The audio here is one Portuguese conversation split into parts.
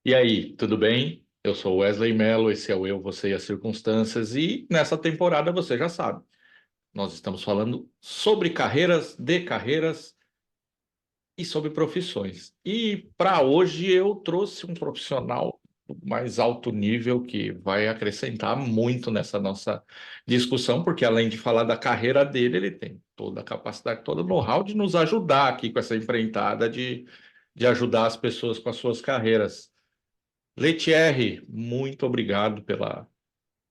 E aí, tudo bem? Eu sou Wesley Mello, esse é o Eu, Você e as Circunstâncias, e nessa temporada você já sabe, nós estamos falando sobre carreiras, de carreiras e sobre profissões. E para hoje eu trouxe um profissional do mais alto nível que vai acrescentar muito nessa nossa discussão, porque além de falar da carreira dele, ele tem toda a capacidade, todo o know-how de nos ajudar aqui com essa empreitada de ajudar as pessoas com as suas carreiras. Letierre, muito obrigado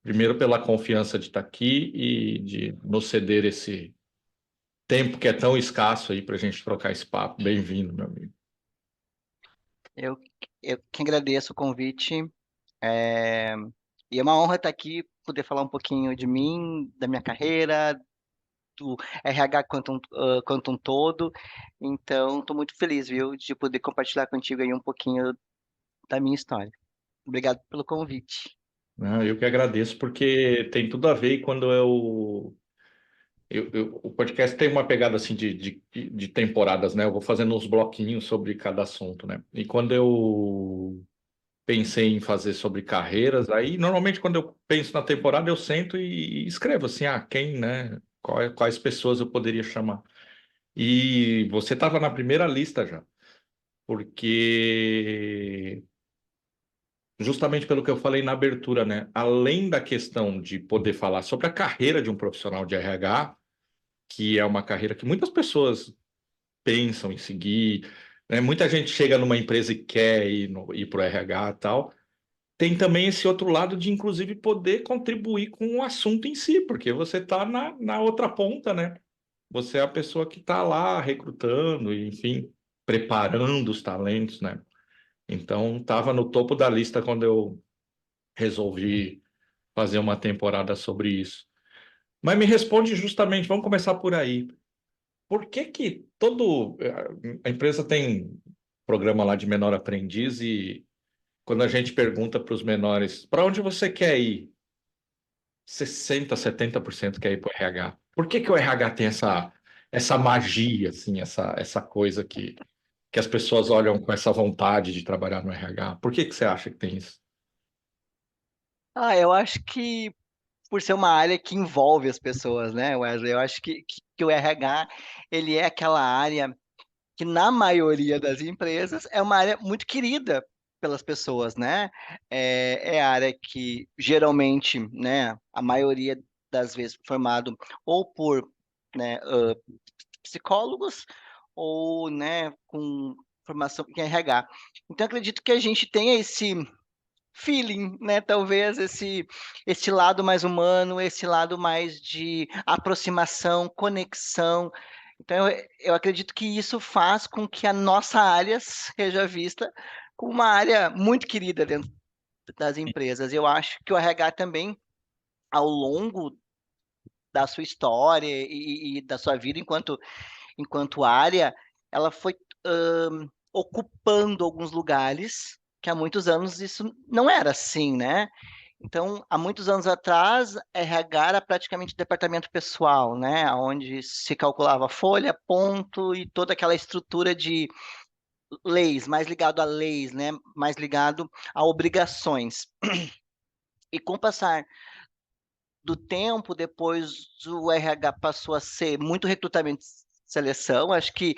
primeiro pela confiança de estar aqui e de nos ceder esse tempo que é tão escasso aí para a gente trocar esse papo. Bem-vindo, meu amigo. Eu, eu que agradeço o convite. É, e é uma honra estar aqui, poder falar um pouquinho de mim, da minha carreira, do RH quanto um todo. Então, estou muito feliz, viu, de poder compartilhar contigo aí um pouquinho da minha história. Obrigado pelo convite. Eu que agradeço, porque tem tudo a ver e quando o podcast tem uma pegada assim de temporadas, né? Eu vou fazendo uns bloquinhos sobre cada assunto, né? E quando eu pensei em fazer sobre carreiras, aí normalmente quando eu penso na temporada eu sento e escrevo assim, quem, né? Quais pessoas eu poderia chamar. E você estava na primeira lista já, porque justamente pelo que eu falei na abertura, né? Além da questão de poder falar sobre a carreira de um profissional de RH, que é uma carreira que muitas pessoas pensam em seguir, né? Muita gente chega numa empresa e quer ir para o RH e tal. Tem também esse outro lado de, inclusive, poder contribuir com o assunto em si, porque você está na outra ponta, né? Você é a pessoa que está lá recrutando, e, enfim, preparando os talentos, né? Então, estava no topo da lista quando eu resolvi fazer uma temporada sobre isso. Mas me responde justamente, vamos começar por aí. Por que que a empresa tem programa lá de menor aprendiz e quando a gente pergunta para os menores, para onde você quer ir? 60, 70% quer ir para o RH. Por que que o RH tem essa magia, assim, essa coisa que as pessoas olham com essa vontade de trabalhar no RH? Por que que você acha que tem isso? Eu acho que por ser uma área que envolve as pessoas, né, Wesley? Eu acho que o RH, ele é aquela área que na maioria das empresas é uma área muito querida pelas pessoas, né? É a área que geralmente, né, a maioria das vezes formado ou por, né, psicólogos ou, né, com formação em RH. Então, acredito que a gente tenha esse feeling, né? Talvez esse lado mais humano, esse lado mais de aproximação, conexão. Então, eu acredito que isso faz com que a nossa área seja vista como uma área muito querida dentro das empresas. Eu acho que o RH também, ao longo da sua história e da sua vida enquanto área, ela foi ocupando alguns lugares que há muitos anos isso não era assim, né? Então, há muitos anos atrás, RH era praticamente departamento pessoal, né? Onde se calculava folha, ponto e toda aquela estrutura de leis, mais ligado a leis, né? Mais ligado a obrigações. E com o passar do tempo, depois o RH passou a ser muito recrutamento e seleção. Acho que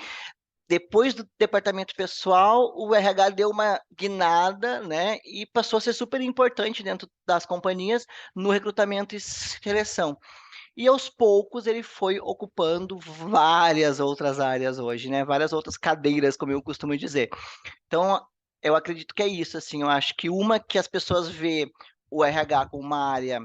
depois do departamento pessoal, o RH deu uma guinada, né, e passou a ser super importante dentro das companhias no recrutamento e seleção. E aos poucos ele foi ocupando várias outras áreas hoje, né, várias outras cadeiras, como eu costumo dizer. Então, eu acredito que é isso, assim, eu acho que uma que as pessoas vê o RH como uma área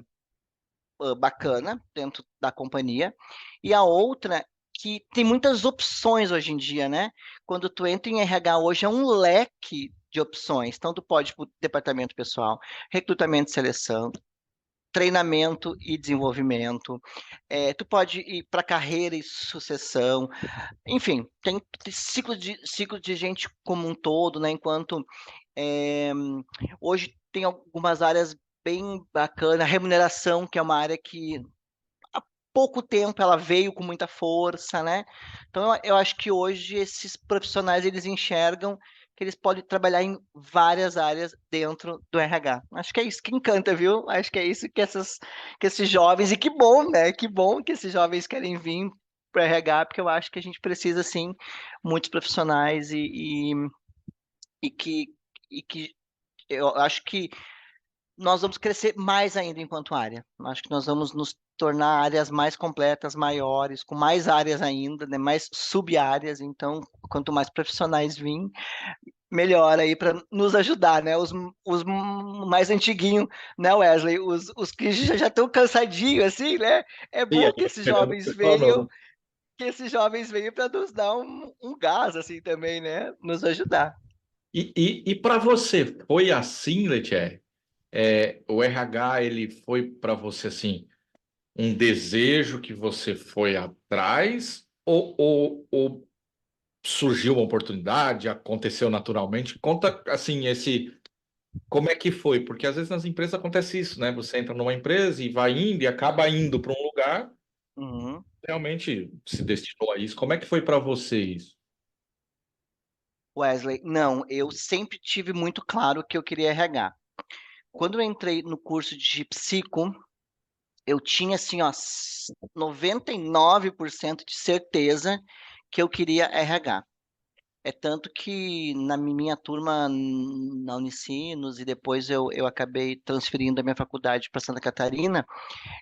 bacana dentro da companhia, e a outra que tem muitas opções hoje em dia, né? Quando tu entra em RH hoje é um leque de opções. Então tu pode ir para o departamento pessoal, recrutamento e seleção, treinamento e desenvolvimento, tu pode ir para carreira e sucessão, enfim, tem ciclo de gente como um todo, né? Enquanto é, hoje tem algumas áreas bem bacanas, a remuneração, que é uma área que pouco tempo ela veio com muita força, né? Então eu acho que hoje esses profissionais eles enxergam que eles podem trabalhar em várias áreas dentro do RH. Acho que é isso que encanta, viu? Acho que é isso que esses jovens, e que bom, né? Que bom que esses jovens querem vir para o RH, porque eu acho que a gente precisa, sim, muitos profissionais e que, e que eu acho que nós vamos crescer mais ainda enquanto área. Acho que nós vamos nos tornar áreas mais completas, maiores, com mais áreas ainda, né, mais sub-áreas. Então, quanto mais profissionais virem, melhor aí para nos ajudar, né? Os mais antiguinhos, né, Wesley? Os que já estão cansadinhos, assim, né? É E bom aí, que esses esperando o jovens pessoal venham, novo. para nos dar um gás, assim, também, né? Nos ajudar. E para você, foi assim, Letier? O RH, ele foi para você assim, um desejo que você foi atrás, ou surgiu uma oportunidade, aconteceu naturalmente? Conta assim, como é que foi? Porque às vezes nas empresas acontece isso, né? Você entra numa empresa e vai indo e acaba indo para um lugar, Uhum. realmente se destinou a isso. Como é que foi para você isso? Wesley, não, eu sempre tive muito claro que eu queria RH. Quando eu entrei no curso de psico, eu tinha assim, ó, 99% de certeza que eu queria RH. É tanto que na minha turma na Unicinos e depois eu acabei transferindo a minha faculdade para Santa Catarina,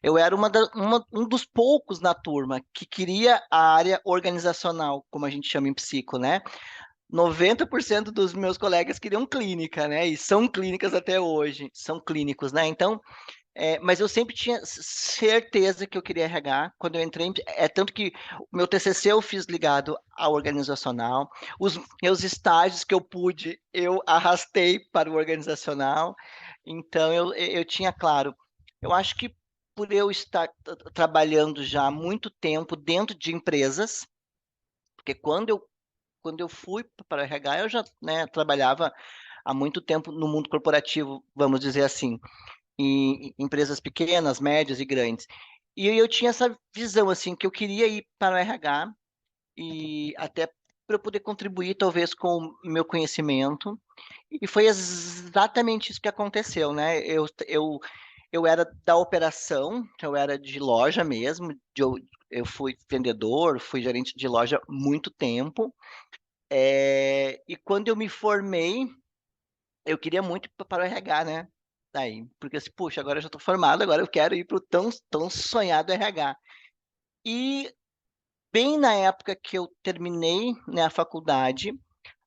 eu era um dos poucos na turma que queria a área organizacional, como a gente chama em psico, né? 90% dos meus colegas queriam clínica, né? E são clínicas até hoje, são clínicos, né? Então, mas eu sempre tinha certeza que eu queria RH quando eu entrei. É tanto que o meu TCC eu fiz ligado ao organizacional, os meus estágios que eu pude, eu arrastei para o organizacional. Então, eu tinha claro. Eu acho que por eu estar trabalhando já há muito tempo dentro de empresas, porque quando eu fui para o RH, eu já, né, trabalhava há muito tempo no mundo corporativo, vamos dizer assim, em empresas pequenas, médias e grandes. E eu tinha essa visão, assim, que eu queria ir para o RH e até para eu poder contribuir, talvez, com o meu conhecimento. E foi exatamente isso que aconteceu, né? Eu era da operação, eu era de loja mesmo, eu fui vendedor, fui gerente de loja muito tempo. E quando eu me formei, eu queria muito ir para o RH, né? Daí, porque assim, puxa, agora eu já estou formado, agora eu quero ir para o tão sonhado RH. E bem na época que eu terminei, né, a faculdade,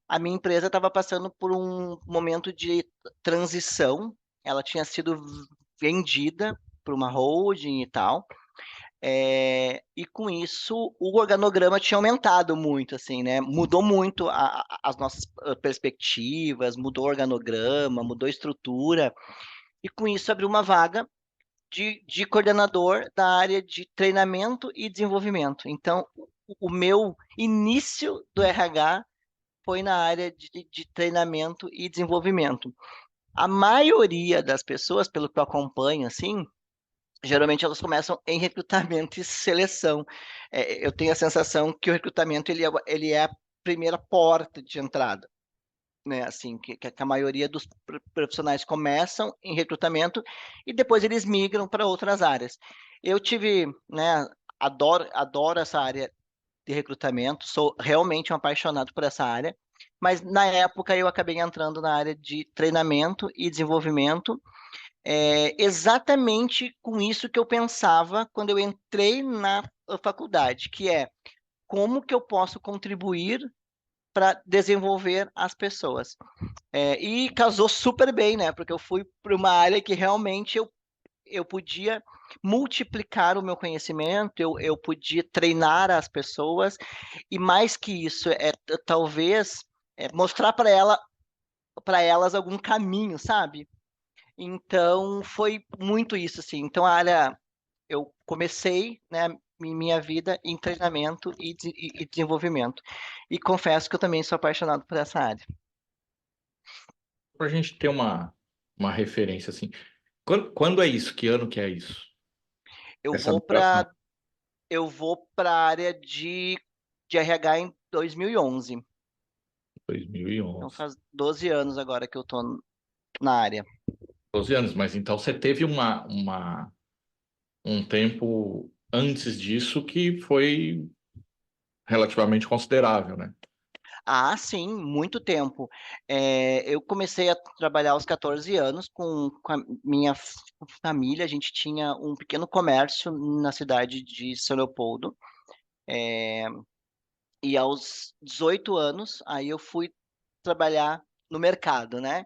a minha empresa estava passando por um momento de transição. Ela tinha sido vendida para uma holding e tal. E com isso, o organograma tinha aumentado muito, assim, né? Mudou muito as nossas perspectivas, mudou o organograma, mudou a estrutura, e com isso abriu uma vaga de coordenador da área de treinamento e desenvolvimento. Então, o meu início do RH foi na área de treinamento e desenvolvimento. A maioria das pessoas, pelo que eu acompanho, assim, geralmente elas começam em recrutamento e seleção. Eu tenho a sensação que o recrutamento ele é a primeira porta de entrada, né? Assim, que a maioria dos profissionais começam em recrutamento e depois eles migram para outras áreas. Eu tive, né? Adoro essa área de recrutamento, sou realmente um apaixonado por essa área. Mas na época eu acabei entrando na área de treinamento e desenvolvimento, exatamente com isso que eu pensava quando eu entrei na faculdade, que é como que eu posso contribuir para desenvolver as pessoas. E casou super bem, né? Porque eu fui para uma área que realmente eu podia multiplicar o meu conhecimento, eu podia treinar as pessoas, e mais que isso, talvez mostrar para elas algum caminho, sabe? Então, foi muito isso, assim. Então, a área, eu comecei, né, minha vida em treinamento e desenvolvimento. E confesso que eu também sou apaixonado por essa área. Para a gente ter uma referência assim. Quando é isso? Que ano que é isso? Eu Essa vou migração? para eu vou para a área de RH em 2011. Então 2011. faz 12 anos agora que eu tô na área. 12 anos, mas então você teve um tempo antes disso que foi relativamente considerável, né? Ah, sim, muito tempo. Eu comecei a trabalhar aos 14 anos com a minha família. A gente tinha um pequeno comércio na cidade de São Leopoldo. E aos 18 anos, aí eu fui trabalhar no mercado, né?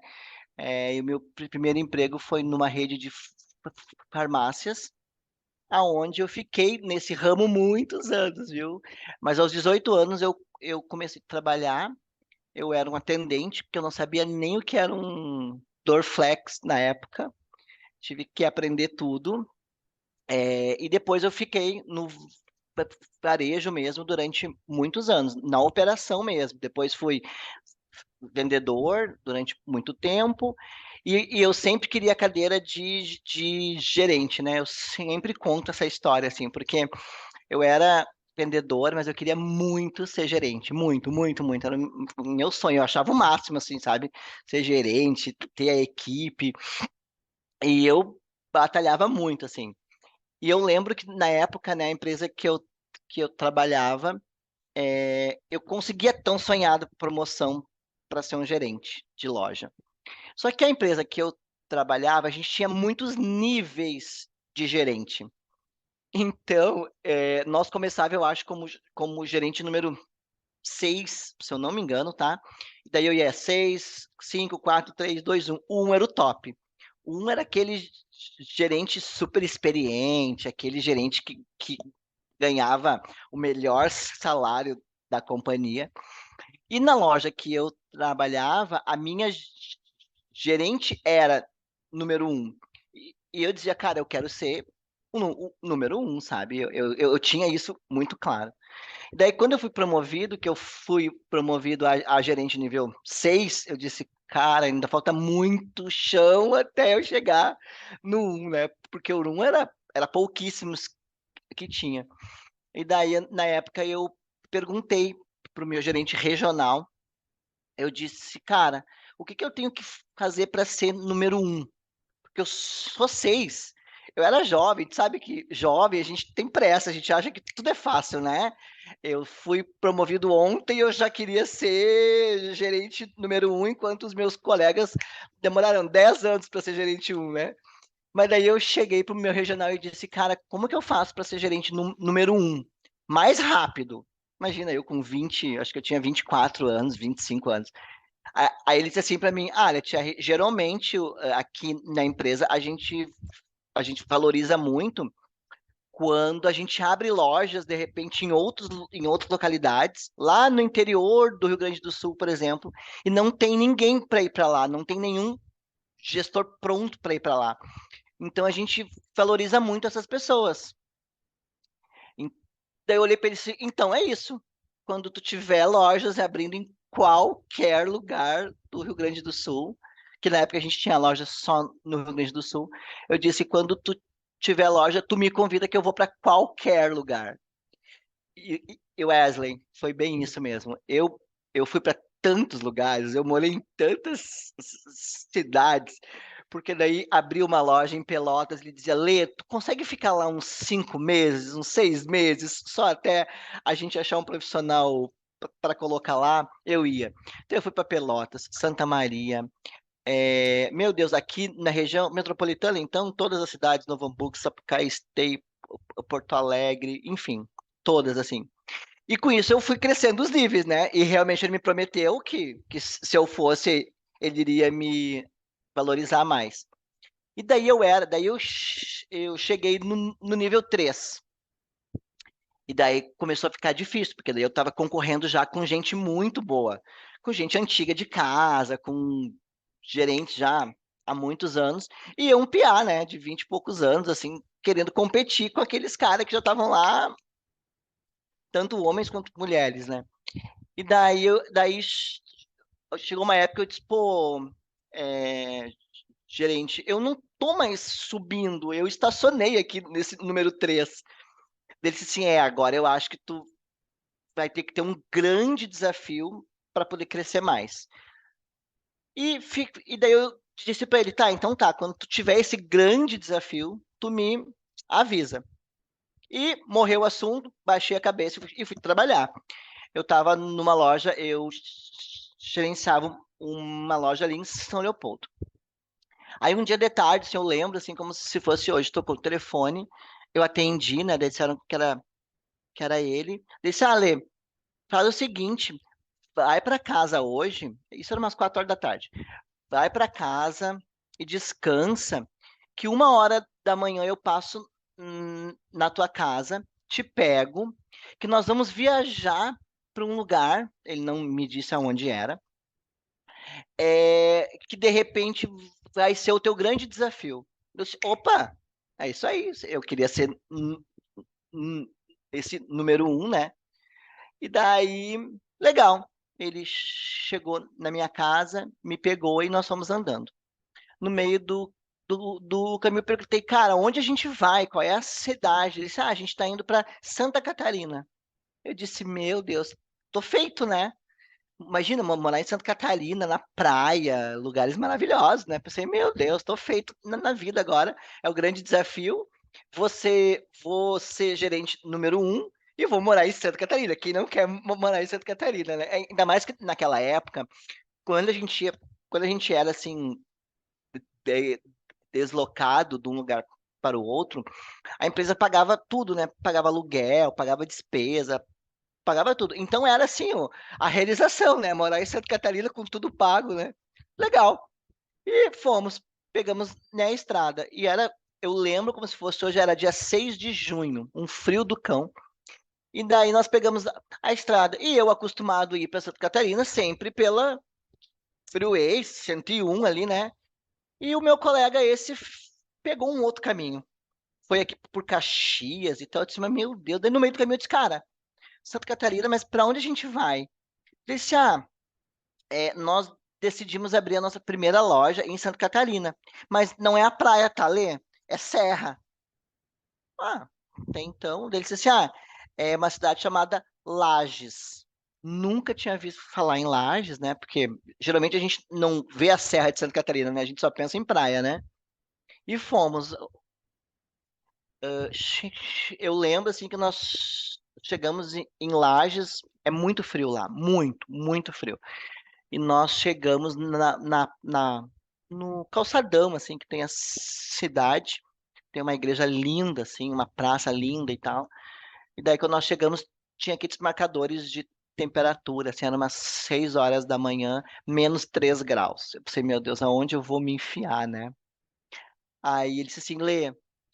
E o meu primeiro emprego foi numa rede de farmácias, aonde eu fiquei nesse ramo muitos anos, viu? Mas aos 18 anos eu comecei a trabalhar. Eu era um atendente, porque eu não sabia nem o que era um Dorflex na época. Tive que aprender tudo. E depois eu fiquei no varejo mesmo durante muitos anos, na operação mesmo. Depois fui vendedor durante muito tempo. E eu sempre queria a cadeira de gerente, né? Eu sempre conto essa história, assim, porque eu era vendedor, mas eu queria muito ser gerente, muito, muito, muito. Era o meu sonho, eu achava o máximo, assim, sabe? Ser gerente, ter a equipe. E eu batalhava muito, assim. E eu lembro que na época, né, a empresa que eu trabalhava, eu conseguia tão sonhada promoção para ser um gerente de loja. Só que a empresa que eu trabalhava, a gente tinha muitos níveis de gerente. Então, nós começava, eu acho, como gerente número 6, se eu não me engano, tá? E daí eu ia 6, 5, 4, 3, 2, 1. O 1 era o top. O 1 era aquele gerente super experiente, aquele gerente que ganhava o melhor salário da companhia. E na loja que eu trabalhava, a minha gerente era número 1. E eu dizia, cara, eu quero ser o número 1, sabe? Eu tinha isso muito claro. Daí, quando eu fui promovido, que eu fui promovido a gerente nível 6, eu disse, cara, ainda falta muito chão até eu chegar no 1, né? Porque o 1 era pouquíssimos que tinha. E daí, na época, eu perguntei para o meu gerente regional, eu disse, cara, o que que eu tenho que fazer para ser número 1? Porque eu sou 6. Eu era jovem, tu sabe que jovem a gente tem pressa, a gente acha que tudo é fácil, né? Eu fui promovido ontem e eu já queria ser gerente número 1, enquanto os meus colegas demoraram 10 anos para ser gerente 1, né? Mas daí eu cheguei pro meu regional e disse, cara, como que eu faço para ser gerente número 1? Mais rápido. Imagina, eu com 20, acho que eu tinha 24 anos, 25 anos. Aí ele disse assim para mim, ah, Letia, geralmente aqui na empresa a gente valoriza muito quando a gente abre lojas, de repente, em outras localidades, lá no interior do Rio Grande do Sul, por exemplo, e não tem ninguém para ir para lá, não tem nenhum gestor pronto para ir para lá. Então a gente valoriza muito essas pessoas. E daí eu olhei para ele e disse, então é isso. Quando tu tiver lojas abrindo em qualquer lugar do Rio Grande do Sul, que na época a gente tinha loja só no Rio Grande do Sul, eu disse, quando tu tiver loja, tu me convida que eu vou para qualquer lugar. E Wesley, foi bem isso mesmo. Eu fui para tantos lugares, eu morei em tantas cidades, porque daí abri uma loja em Pelotas e ele dizia, Lê, tu consegue ficar lá uns 5 meses, uns 6 meses, só até a gente achar um profissional para colocar lá? Eu ia. Então eu fui para Pelotas, Santa Maria, meu Deus, aqui na região metropolitana, então, todas as cidades, Novo Hamburgo, Sapucaí, Esteio, Porto Alegre, enfim, todas assim. E com isso eu fui crescendo os níveis, né? E realmente ele me prometeu que se eu fosse, ele iria me valorizar mais. E daí eu cheguei no nível 3. E daí começou a ficar difícil, porque daí eu estava concorrendo já com gente muito boa, com gente antiga de casa, com gerente já há muitos anos, e eu um piá, né, de 20 e poucos anos, assim, querendo competir com aqueles caras que já estavam lá, tanto homens quanto mulheres, né? E daí chegou uma época que eu disse, pô, é, gerente, eu não tô mais subindo, eu estacionei aqui nesse número 3. Ele disse assim, agora eu acho que tu vai ter que ter um grande desafio, para poder crescer mais. E daí eu disse para ele, tá, então tá, quando tu tiver esse grande desafio, tu me avisa. E morreu o assunto, baixei a cabeça e fui trabalhar. Eu estava numa loja, eu gerenciava uma loja ali em São Leopoldo. Aí um dia de tarde, assim, eu lembro, assim, como se fosse hoje, tocou o telefone, eu atendi, né, daí disseram que era ele. Disse, Ale, faz o seguinte, vai para casa hoje, isso era umas 4 horas da tarde, vai para casa e descansa, que 1 hora da manhã eu passo na tua casa, te pego, que nós vamos viajar para um lugar, ele não me disse aonde era, que de repente vai ser o teu grande desafio. Eu disse, opa, é isso aí, eu queria ser esse número um, né? E daí, legal, ele chegou na minha casa, me pegou e nós fomos andando. No meio do caminho, eu perguntei, cara, onde a gente vai? Qual é a cidade? Ele disse, a gente está indo para Santa Catarina. Eu disse, meu Deus, tô feito, né? Imagina, morar em Santa Catarina, na praia, lugares maravilhosos, né? Pensei, meu Deus, tô feito na vida agora. É o grande desafio. Vou ser gerente número um e vou morar em Santa Catarina. Quem não quer morar em Santa Catarina, né? Ainda mais que naquela época, quando a gente era assim, de- deslocado de um lugar para o outro, a empresa pagava tudo, né? Pagava aluguel, pagava despesa, pagava tudo. Então era assim, ó, a realização, né? Morar em Santa Catarina com tudo pago, né? Legal. E fomos, pegamos, né, a estrada. Eu lembro como se fosse hoje, era dia 6 de junho, um frio do cão. E daí nós pegamos a estrada. E eu acostumado a ir para Santa Catarina sempre pela Freeway 101 ali, né? E o meu colega pegou um outro caminho. Foi aqui por Caxias e tal. Eu disse, mas meu Deus, daí no meio do caminho eu disse, cara, Santa Catarina, mas para onde a gente vai? Ele disse, nós decidimos abrir a nossa primeira loja em Santa Catarina, mas não é a praia, tá, Lê? É Serra. Ah, tem então. Daí ele disse assim, é uma cidade chamada Lages. Nunca tinha visto falar em Lages, né? Porque geralmente a gente não vê a Serra de Santa Catarina, né? A gente só pensa em praia, né? E fomos. Eu lembro assim que nós chegamos em Lages, é muito frio lá, muito, muito frio. E nós chegamos no calçadão, assim, que tem a cidade, tem uma igreja linda, assim, uma praça linda e tal. E daí, quando nós chegamos, tinha aqueles marcadores de temperatura, assim, era umas 6 horas da manhã, -3 graus. Eu pensei, meu Deus, aonde eu vou me enfiar, né? Aí ele disse assim, Lê,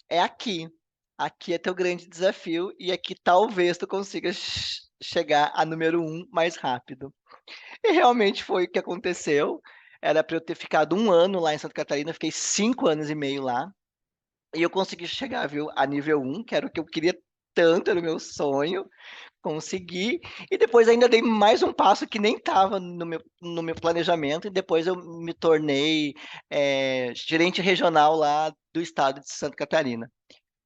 é aqui. Aqui é teu grande desafio e aqui talvez tu consiga chegar a número um mais rápido. E realmente foi o que aconteceu. Era para eu ter ficado 1 ano lá em Santa Catarina, fiquei 5 anos e meio lá. E eu consegui chegar, viu, a nível um, que era o que eu queria tanto, era o meu sonho. Consegui. E depois ainda dei mais um passo que nem estava no meu planejamento. E depois eu me tornei gerente regional lá do estado de Santa Catarina.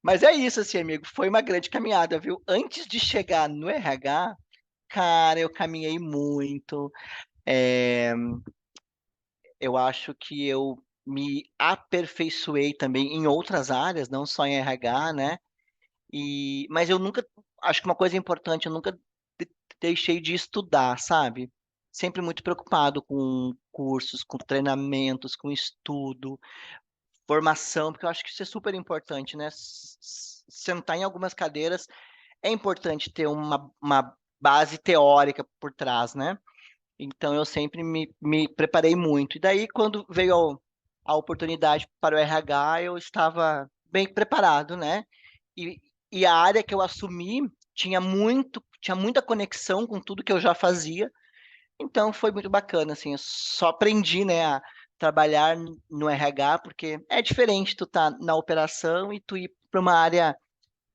Mas é isso, assim, amigo. Foi uma grande caminhada, viu? Antes de chegar no RH, cara, eu caminhei muito. É, eu acho que eu me aperfeiçoei também em outras áreas, não só em RH, né? Mas eu nunca, acho que uma coisa importante, eu nunca deixei de estudar, sabe? Sempre muito preocupado com cursos, com treinamentos, com estudo, formação, porque eu acho que isso é super importante, né? Sentar em algumas cadeiras é importante ter uma base teórica por trás, né? Então eu sempre me preparei muito. E daí, quando veio a oportunidade para o RH, eu estava bem preparado, né? E, e a área que eu assumi tinha muita conexão com tudo que eu já fazia. Então foi muito bacana, assim. Eu só aprendi, né, a trabalhar no RH, porque é diferente tu tá na operação e tu ir para uma área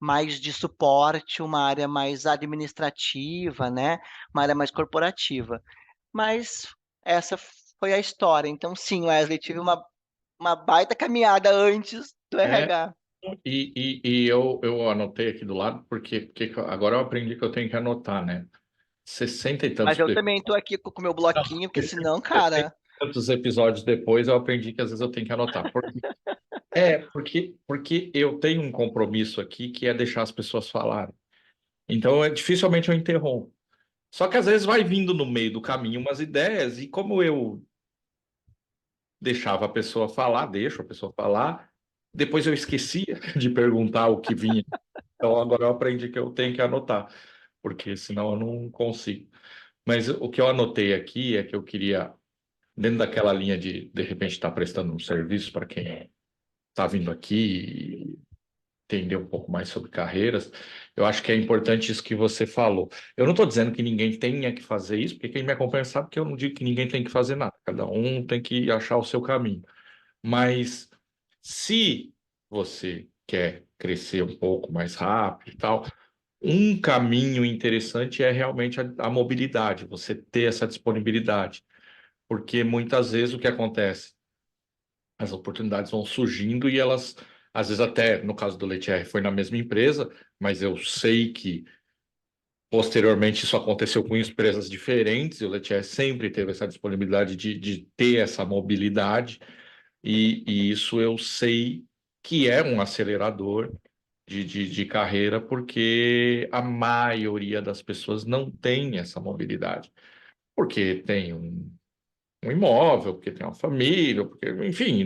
mais de suporte, uma área mais administrativa, né? Uma área mais corporativa. Mas essa foi a história. Então, sim, Wesley, tive uma baita caminhada antes do É, RH. e eu anotei aqui do lado, porque agora eu aprendi que eu tenho que anotar, né? 60 e Mas tantos, eu também tô aqui com o meu bloquinho, porque senão, 60 cara. e tantos episódios depois eu aprendi que às vezes eu tenho que anotar. Porque eu tenho um compromisso aqui que é deixar as pessoas falarem. Então, dificilmente eu interrompo. Só que às vezes vai vindo no meio do caminho umas ideias, e como eu deixava a pessoa falar, deixo a pessoa falar, depois eu esquecia de perguntar o que vinha. Então agora eu aprendi que eu tenho que anotar, porque senão eu não consigo. Mas o que eu anotei aqui é que eu queria, dentro daquela linha de repente, estar prestando um serviço para quem está vindo aqui entender um pouco mais sobre carreiras, eu acho que é importante isso que você falou. Eu não estou dizendo que ninguém tenha que fazer isso, porque quem me acompanha sabe que eu não digo que ninguém tem que fazer nada, cada um tem que achar o seu caminho. Mas se você quer crescer um pouco mais rápido e tal, um caminho interessante é realmente a mobilidade, você ter essa disponibilidade, porque muitas vezes o que acontece? As oportunidades vão surgindo e elas, às vezes até, no caso do Letier, foi na mesma empresa, mas eu sei que posteriormente isso aconteceu com empresas diferentes, e o Letier sempre teve essa disponibilidade de ter essa mobilidade, e isso eu sei que é um acelerador de carreira, porque a maioria das pessoas não tem essa mobilidade, porque tem um imóvel, porque tem uma família, porque, enfim,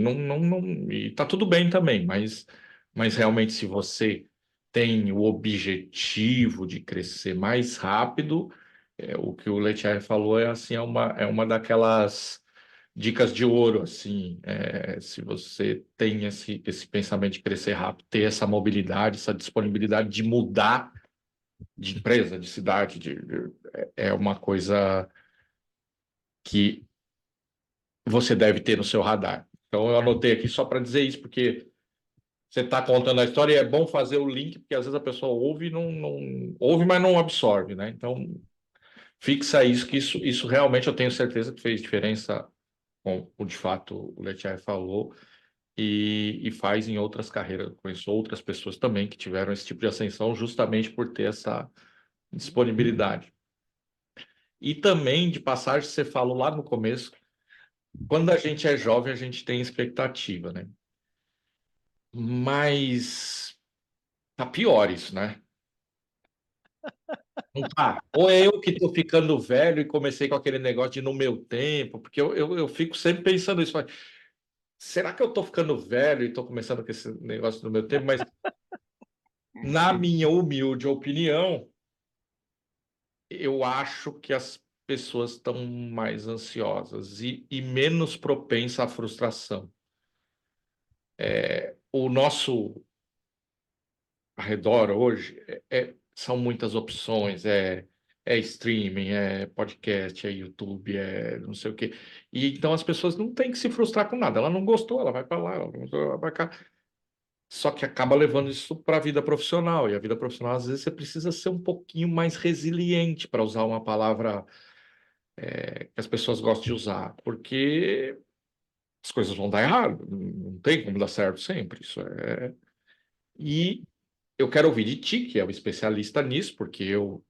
e tá tudo bem também, mas realmente se você tem o objetivo de crescer mais rápido, o que o Letier falou é assim, é uma daquelas dicas de ouro, assim, se você tem esse pensamento de crescer rápido, ter essa mobilidade, essa disponibilidade de mudar de empresa, de cidade, é uma coisa que você deve ter no seu radar. Então, eu anotei aqui só para dizer isso, porque você está contando a história e é bom fazer o link, porque às vezes a pessoa ouve e não ouve, mas não absorve, né? Então, fixa isso, que isso realmente eu tenho certeza que fez diferença, com o de fato o Letier falou, e faz em outras carreiras. Eu conheço outras pessoas também que tiveram esse tipo de ascensão justamente por ter essa disponibilidade. E também, de passagem, você falou lá no começo, quando a gente é jovem, a gente tem expectativa, né? Mas tá pior isso, né? Não tá? Ou é eu que tô ficando velho e comecei com aquele negócio de no meu tempo, porque eu fico sempre pensando isso. Será que eu tô ficando velho e tô começando com esse negócio no meu tempo? Mas, na minha humilde opinião, eu acho que as pessoas estão mais ansiosas e menos propensas à frustração. O nosso arredor hoje são muitas opções, é streaming, é podcast, é YouTube, é não sei o quê. E então as pessoas não têm que se frustrar com nada. Ela não gostou, ela vai para lá, ela não gostou, ela vai cá. Só que acaba levando isso para a vida profissional. E a vida profissional, às vezes, você precisa ser um pouquinho mais resiliente, para usar uma palavra que as pessoas gostam de usar, porque as coisas vão dar errado, não tem como dar certo sempre. Isso é. E eu quero ouvir de ti, que é o especialista nisso, porque eu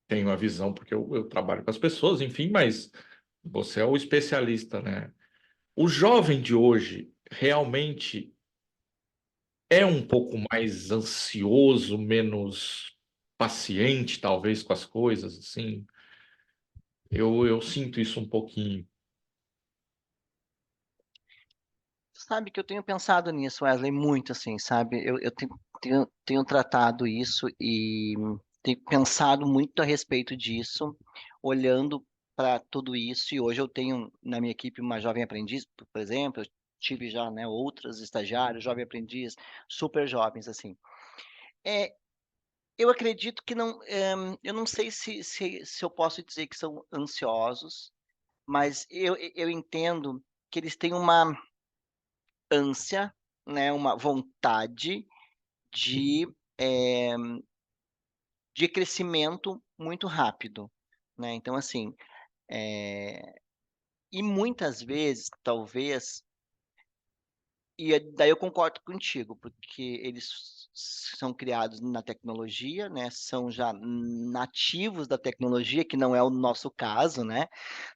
tenho a visão, porque eu trabalho com as pessoas, enfim, mas você é o especialista, né? O jovem de hoje realmente é um pouco mais ansioso, menos paciente, talvez, com as coisas, assim. Eu sinto isso um pouquinho. Sabe que eu tenho pensado nisso, Wesley, muito assim, sabe? Eu tenho tratado isso e tenho pensado muito a respeito disso, olhando para tudo isso. E hoje eu tenho na minha equipe uma jovem aprendiz, por exemplo, eu tive já, né, outras estagiários, jovem aprendiz, super jovens, assim. É, eu acredito que não, eu não sei se eu posso dizer que são ansiosos, mas eu entendo que eles têm uma ânsia, né, uma vontade de, eh, de crescimento muito rápido, né. Então assim, e muitas vezes, talvez, E daí eu concordo contigo, porque eles são criados na tecnologia, né? São já nativos da tecnologia, que não é o nosso caso, né?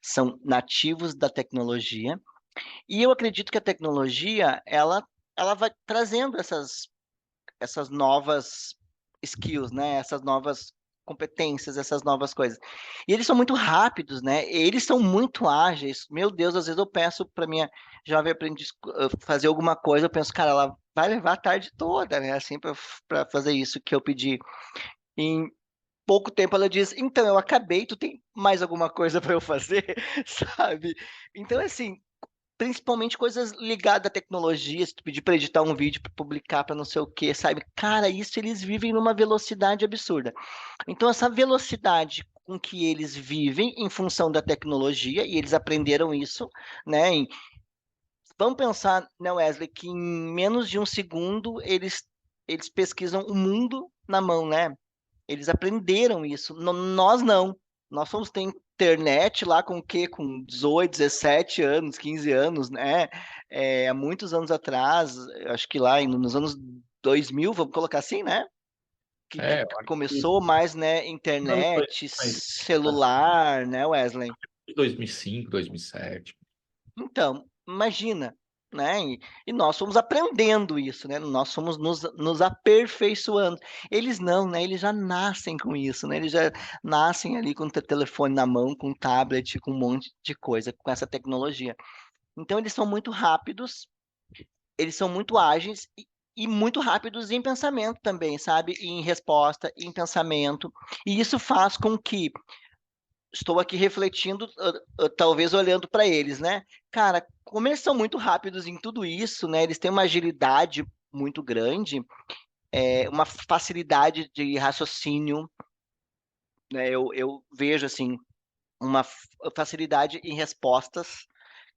São nativos da tecnologia. E eu acredito que a tecnologia, ela vai trazendo essas novas skills, né? Essas novas competências, essas novas coisas. E eles são muito rápidos, né? Eles são muito ágeis. Meu Deus, às vezes eu peço para minha jovem aprendiz fazer alguma coisa, eu penso, cara, ela vai levar a tarde toda, né? Assim, para fazer isso que eu pedi. Em pouco tempo ela diz, então, eu acabei, tu tem mais alguma coisa para eu fazer, sabe? Então, assim, principalmente coisas ligadas à tecnologia, se tu pedir para editar um vídeo, para publicar, para não sei o quê, sabe? Cara, isso eles vivem numa velocidade absurda. Então, essa velocidade com que eles vivem em função da tecnologia, e eles aprenderam isso, né? Vamos pensar, né, Wesley, que em menos de um segundo eles pesquisam o mundo na mão, né? Eles aprenderam isso. Nós não. Nós fomos ter internet lá com o quê? Com 18, 17 anos, 15 anos, né? Há muitos anos atrás, eu acho que lá nos anos 2000, vamos colocar assim, né? Que Eu acho que começou mais, né? não, Internet, mas celular, né, Wesley? 2005, 2007. Então, imagina, né? E nós fomos aprendendo isso, né? Nós fomos nos aperfeiçoando. Eles não, né? Eles já nascem com isso, né? Eles já nascem ali com o telefone na mão, com tablet, com um monte de coisa, com essa tecnologia. Então, eles são muito rápidos, eles são muito ágeis e muito rápidos em pensamento também, sabe? Em resposta, em pensamento. E isso faz com que estou aqui refletindo, talvez olhando para eles, né? Cara, como eles são muito rápidos em tudo isso, né? Eles têm uma agilidade muito grande, uma facilidade de raciocínio, né? Eu vejo assim uma facilidade em respostas,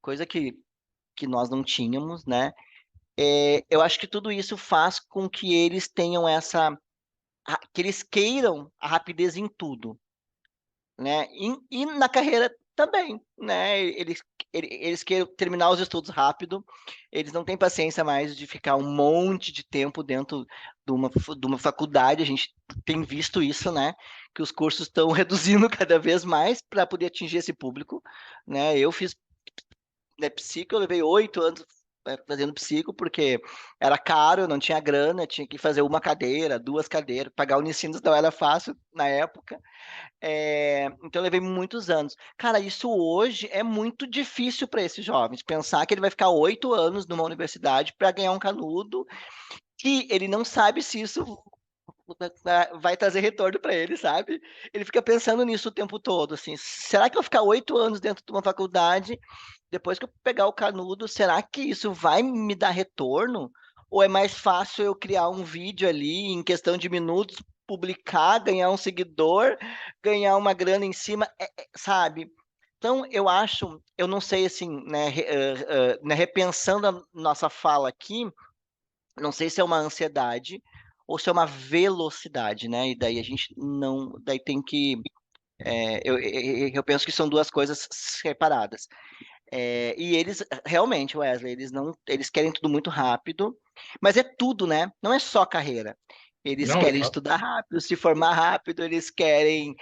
coisa que nós não tínhamos, né? Eu acho que tudo isso faz com que eles tenham que eles queiram a rapidez em tudo, né? E na carreira também, né? Eles querem terminar os estudos rápido, eles não têm paciência mais de ficar um monte de tempo dentro de uma faculdade. A gente tem visto isso, né? Que os cursos estão reduzindo cada vez mais para poder atingir esse público, né? Eu fiz, né, psico, eu levei 8 anos fazendo psico, porque era caro, eu não tinha grana, tinha que fazer uma cadeira, duas cadeiras, pagar Unicinos não era fácil na época. Então eu levei muitos anos. Cara, isso hoje é muito difícil para esses jovens. Pensar que ele vai ficar 8 anos numa universidade para ganhar um canudo que ele não sabe se isso vai trazer retorno para ele, sabe? Ele fica pensando nisso o tempo todo, assim. Será que eu vou ficar 8 anos dentro de uma faculdade, depois que eu pegar o canudo, será que isso vai me dar retorno? Ou é mais fácil eu criar um vídeo ali em questão de minutos, publicar, ganhar um seguidor, ganhar uma grana em cima, sabe? Então, eu não sei assim, né, né, repensando a nossa fala aqui, não sei se é uma ansiedade ou se é uma velocidade, né? E daí a gente não, daí tem que, eu penso que são duas coisas separadas. E eles realmente, Wesley, eles querem tudo muito rápido, mas é tudo, né? Não é só carreira. Eles Não, querem estudar rápido, se formar rápido, eles querem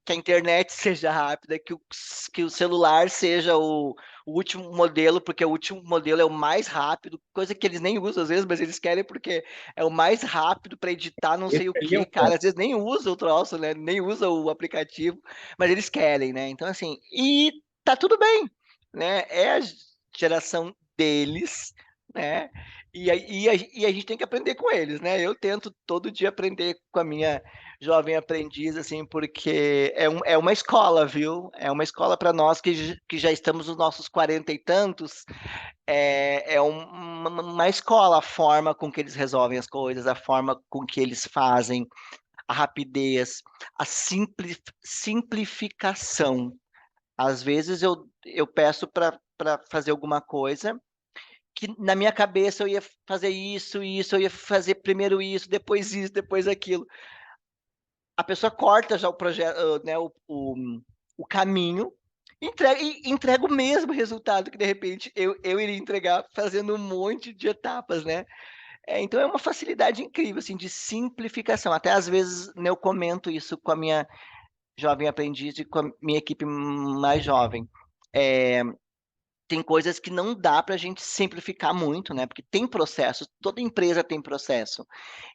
que a internet seja rápida, que o celular seja o último modelo, porque o último modelo é o mais rápido, coisa que eles nem usam às vezes, mas eles querem porque é o mais rápido para editar não sei esse o aí é quê, o cara. ponto. Às vezes nem usa o troço, né? Nem usa o aplicativo, mas eles querem, né? Então, assim, e tá tudo bem, né? É a geração deles, né? E a gente tem que aprender com eles, né? Eu tento todo dia aprender com a minha jovem aprendiz, assim, porque é uma escola, viu? É uma escola para nós que já estamos nos nossos 40 e tantos. Uma escola a forma com que eles resolvem as coisas, a forma com que eles fazem, a rapidez, a simplificação. Às vezes eu peço para fazer alguma coisa que na minha cabeça eu ia fazer isso, eu ia fazer primeiro isso, depois aquilo. A pessoa corta já o projeto, né, o caminho entrega o mesmo resultado que, de repente, eu iria entregar fazendo um monte de etapas, né? Então é uma facilidade incrível, assim, de simplificação. Até às vezes eu comento isso com a minha jovem aprendiz e com a minha equipe mais jovem. É, tem coisas que não dá para a gente simplificar muito, né? Porque tem processos, toda empresa tem processo.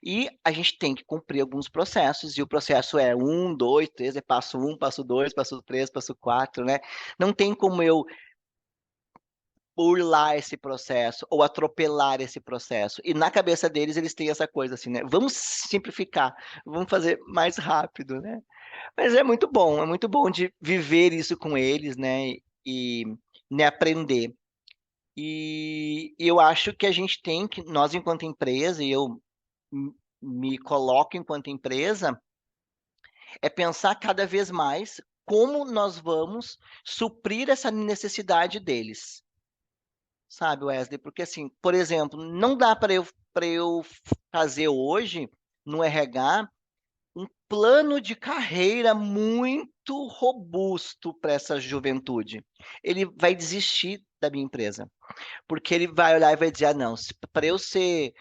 E a gente tem que cumprir alguns processos, e o processo é um, dois, três, é passo um, passo dois, passo três, passo quatro, né? Não tem como eu burlar esse processo ou atropelar esse processo. E na cabeça deles, eles têm essa coisa assim, né? Vamos simplificar, vamos fazer mais rápido, né? Mas é muito bom de viver isso com eles, né? E né, aprender. E eu acho que a gente tem que, nós enquanto empresa, e eu me coloco enquanto empresa, é pensar cada vez mais como nós vamos suprir essa necessidade deles. Sabe, Wesley? Porque assim, por exemplo, não dá para eu fazer hoje no RH um plano de carreira muito robusto para essa juventude. Ele vai desistir da minha empresa, porque ele vai olhar e vai dizer: ah, não, para eu ser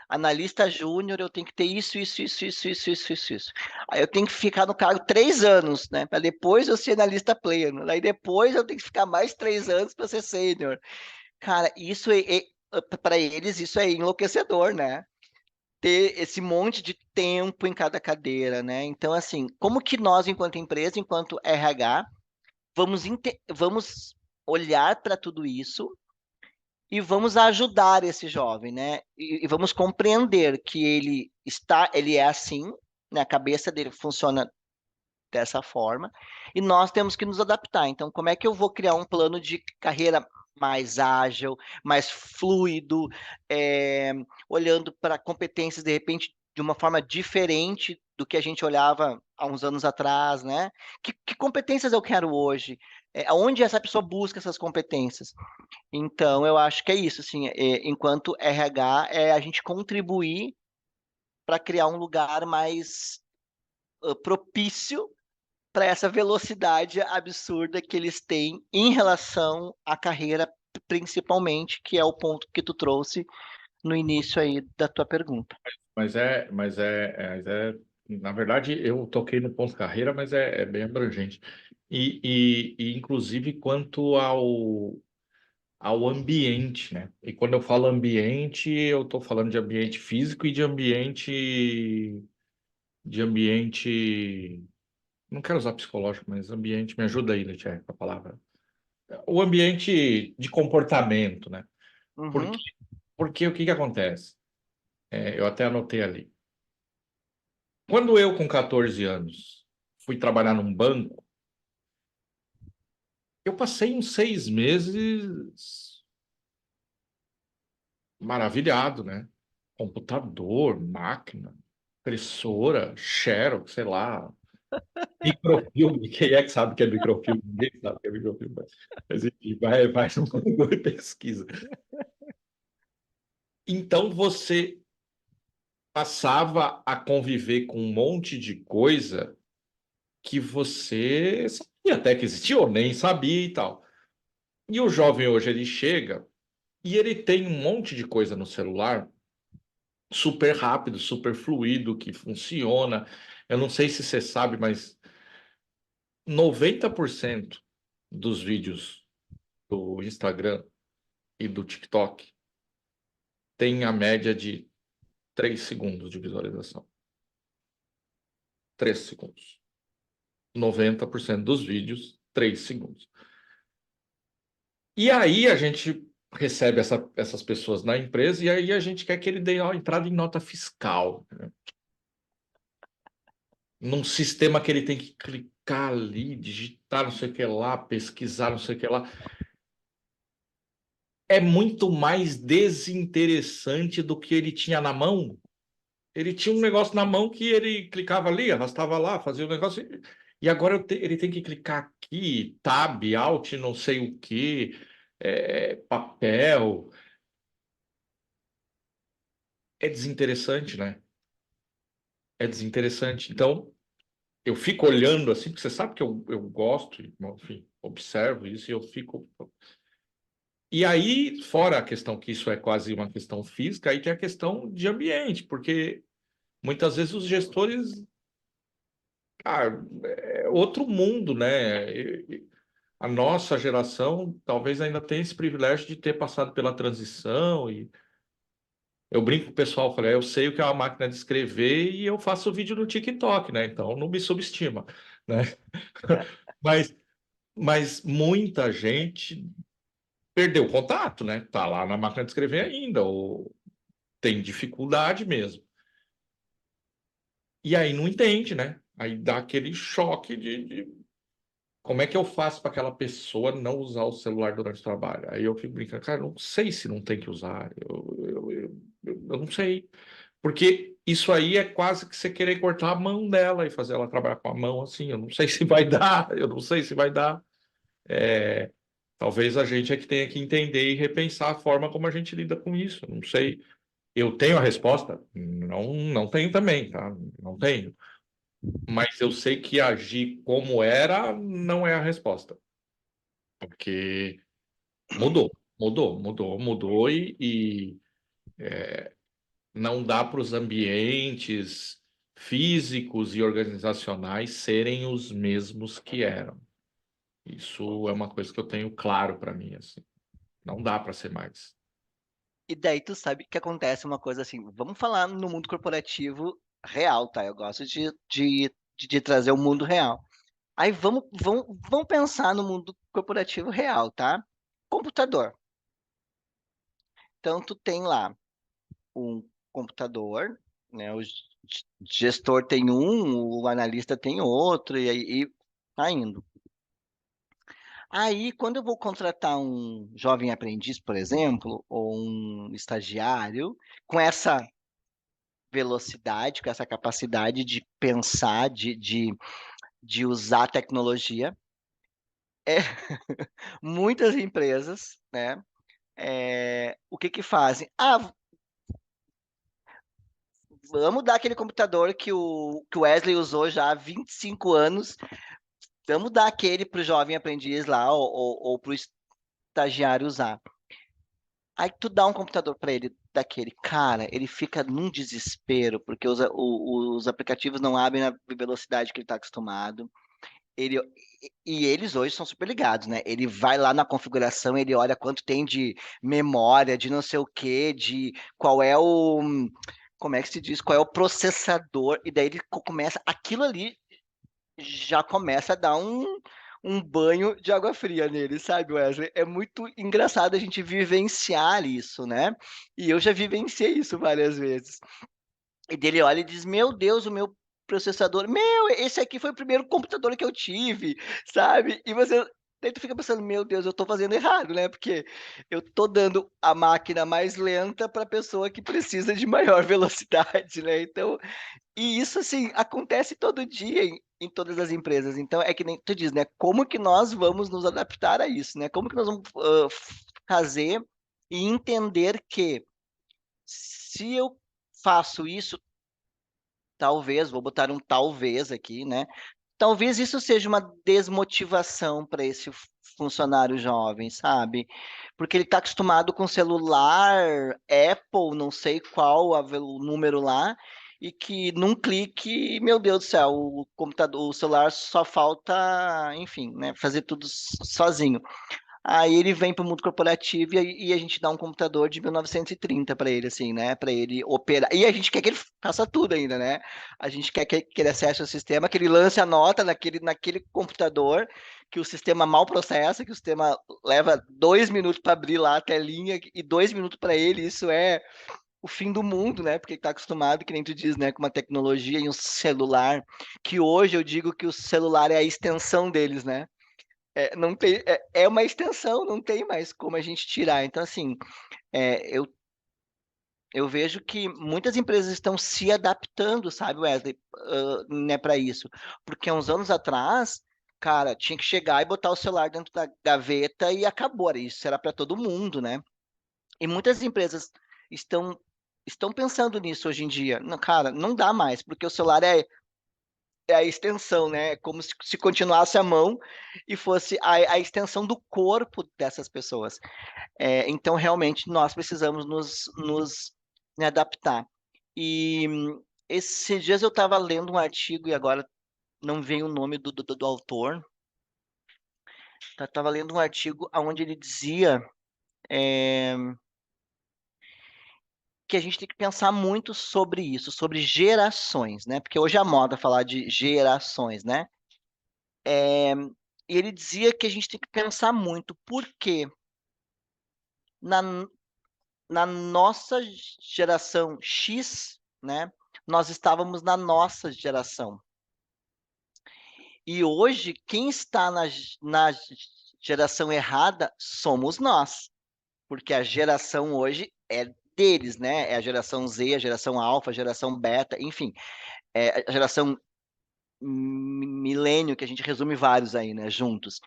analista júnior, eu tenho que ter isso. Aí eu tenho que ficar no cargo 3 anos, né? Para depois eu ser analista pleno. Aí depois eu tenho que ficar mais 3 anos para ser sênior. Cara, isso para eles isso é enlouquecedor, né? Ter esse monte de tempo em cada cadeira, né? Então, assim, como que nós, enquanto empresa, enquanto RH, vamos olhar para tudo isso e vamos ajudar esse jovem, né? E vamos compreender que ele é assim, né? A cabeça dele funciona dessa forma, e nós temos que nos adaptar. Então, como é que eu vou criar um plano de carreira mais ágil, mais fluido, é, olhando para competências, de repente, de uma forma diferente do que a gente olhava há uns anos atrás, né? Que competências eu quero hoje? Onde essa pessoa busca essas competências? Então, eu acho que é isso, assim, enquanto RH, é a gente contribuir para criar um lugar mais propício para essa velocidade absurda que eles têm em relação à carreira, principalmente, que é o ponto que tu trouxe no início aí da tua pergunta. Na verdade, eu toquei no ponto carreira, mas é bem abrangente. Inclusive, quanto ao ambiente, né? E quando eu falo ambiente, eu estou falando de ambiente físico e de ambiente, não quero usar psicológico, mas ambiente, me ajuda aí, Letícia, com a palavra. O ambiente de comportamento, né? Porque, Uhum. porque o que que acontece? Eu até anotei ali. Quando eu, com 14 anos, fui trabalhar num banco, eu passei uns 6 meses maravilhado, né? Computador, máquina, impressora, Xerox, sei lá, microfilme. Quem é que sabe o que é microfilme? Ninguém sabe o que é microfilme. Mas enfim, vai no Google e pesquisa. Então você passava a conviver com um monte de coisa que você sabia até que existia ou nem sabia e tal. E o jovem hoje ele chega e ele tem um monte de coisa no celular super rápido, super fluido, que funciona. Eu não sei se você sabe, mas 90% dos vídeos do Instagram e do TikTok tem a média de 3 segundos de visualização. 3 segundos. 90% dos vídeos, 3 segundos. E aí a gente recebe essas pessoas na empresa e aí a gente quer que ele dê uma entrada em nota fiscal, né? Num sistema que ele tem que clicar ali, digitar não sei o que lá, pesquisar não sei o que lá. É muito mais desinteressante do que ele tinha na mão. Ele tinha um negócio na mão que ele clicava ali, arrastava lá, fazia o negócio. E agora ele tem que clicar aqui, tab, alt, não sei o que, papel. É desinteressante, né? É desinteressante. Então, eu fico olhando assim, porque você sabe que eu gosto, enfim, observo isso e eu fico. E aí, fora a questão que isso é quase uma questão física, aí tem a questão de ambiente, porque muitas vezes os gestores, cara, é outro mundo, né? A nossa geração talvez ainda tenha esse privilégio de ter passado pela transição. E eu brinco com o pessoal, falei, eu sei o que é uma máquina de escrever e eu faço vídeo no TikTok, né? Então não me subestima, né? Mas, mas muita gente perdeu o contato, né? Tá lá na máquina de escrever ainda, ou tem dificuldade mesmo. E aí não entende, né? Aí dá aquele choque de como é que eu faço para aquela pessoa não usar o celular durante o trabalho? Aí eu fico brincando, cara, não sei se não tem que usar, eu não sei. Porque isso aí é quase que você querer cortar a mão dela e fazer ela trabalhar com a mão assim. Eu não sei se vai dar, eu não sei se vai dar. É, talvez a gente é que tenha que entender e repensar a forma como a gente lida com isso. Eu não sei. Eu tenho a resposta? Não, não tenho também, tá? Não tenho. Mas eu sei que agir como era não é a resposta. Porque mudou e não dá para os ambientes físicos e organizacionais serem os mesmos que eram. Isso é uma coisa que eu tenho claro para mim, assim. Não dá para ser mais. E daí tu sabe que acontece uma coisa assim, vamos falar no mundo corporativo real, tá? Eu gosto de trazer o mundo real. Aí vamos pensar no mundo corporativo real, tá? Computador. Então tu tem lá um computador, né? O gestor tem um, o analista tem outro, e tá indo. Aí, quando eu vou contratar um jovem aprendiz, por exemplo, ou um estagiário, com essa velocidade, com essa capacidade de pensar, de usar a tecnologia, é, muitas empresas, né, o que que fazem? Ah, vamos dar aquele computador que o Wesley usou já há 25 anos, vamos dar aquele para o jovem aprendiz lá, ou para o estagiário usar. Aí tu dá um computador para ele daquele, cara, ele fica num desespero, porque os aplicativos não abrem na velocidade que ele está acostumado. Ele, e eles hoje são super ligados, né? Ele vai lá na configuração, ele olha quanto tem de memória, de não sei o quê, de qual é o, como é que se diz, qual é o processador, e daí ele começa, aquilo ali já começa a dar um banho de água fria nele, sabe, Wesley? É muito engraçado a gente vivenciar isso, né? E eu já vivenciei isso várias vezes. E dele olha e diz: Meu Deus, o meu processador, meu, esse aqui foi o primeiro computador que eu tive, sabe? E você. Daí tu fica pensando, meu Deus, eu tô fazendo errado, né? Porque eu tô dando a máquina mais lenta para a pessoa que precisa de maior velocidade, né? Então, e isso, assim, acontece todo dia em todas as empresas. Então, é que nem tu diz, né? Como que nós vamos nos adaptar a isso, né? Como que nós vamos fazer e entender que se eu faço isso, talvez, vou botar um talvez aqui, né? Talvez isso seja uma desmotivação para esse funcionário jovem, sabe? Porque ele está acostumado com celular, Apple, não sei qual o número lá, e que num clique, meu Deus do céu, o computador, o celular só falta, enfim, né, fazer tudo sozinho. Aí ele vem para o mundo corporativo e a gente dá um computador de 1930 para ele, assim, né? Para ele operar. E a gente quer que ele faça tudo ainda, né? A gente quer que ele acesse o sistema, que ele lance a nota naquele computador, que o sistema mal processa, que o sistema leva 2 minutos para abrir lá a telinha e 2 minutos para ele. Isso é o fim do mundo, né? Porque ele está acostumado, que nem tu diz, né? Com uma tecnologia e um celular, que hoje eu digo que o celular é a extensão deles, né? Não tem, é uma extensão, não tem mais como a gente tirar. Então, assim, eu vejo que muitas empresas estão se adaptando, sabe, Wesley, né, para isso. Porque há uns anos atrás, cara, tinha que chegar e botar o celular dentro da gaveta e acabou. Isso era para todo mundo, né? E muitas empresas estão, estão pensando nisso hoje em dia. Não, cara, não dá mais, porque o celular é a extensão, né? É como se continuasse a mão e fosse a extensão do corpo dessas pessoas. Então, realmente, nós precisamos nos né, adaptar. E esses dias eu estava lendo um artigo, e agora não veio o nome do autor. Estava lendo um artigo onde ele dizia é, que a gente tem que pensar muito sobre isso, sobre gerações, né? Porque hoje é a moda falar de gerações, né? E ele dizia que a gente tem que pensar muito, porque na, na nossa geração X, né? Nós estávamos na nossa geração. E hoje, quem está na geração errada somos nós, porque a geração hoje é deles, né? É a geração Z, a geração alfa, a geração beta, enfim, é a geração milênio, que a gente resume vários aí, né, juntos.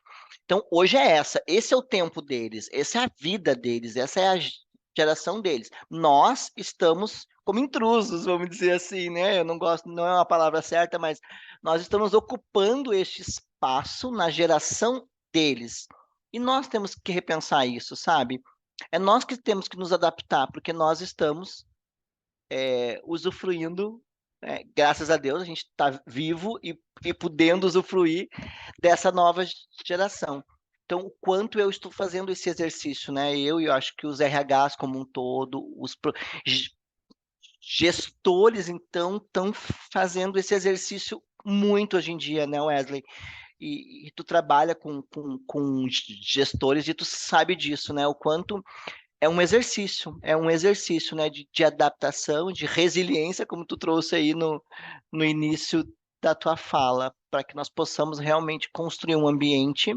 Então, hoje é esse é o tempo deles, essa é a vida deles, essa é a geração deles. Nós estamos como intrusos, vamos dizer assim, né? Eu não gosto, não é uma palavra certa, mas nós estamos ocupando este espaço na geração deles. E nós temos que repensar isso, sabe? É nós que temos que nos adaptar, porque nós estamos usufruindo, né? Graças a Deus, a gente está vivo e podendo usufruir dessa nova geração. Então, o quanto eu estou fazendo esse exercício, né? Eu e eu acho que os RHs como um todo, gestores, então, estão fazendo esse exercício muito hoje em dia, né, Wesley? E tu trabalha com gestores e tu sabe disso, né? O quanto é um exercício, né, de adaptação, de resiliência, como tu trouxe aí no início da tua fala, para que nós possamos realmente construir um ambiente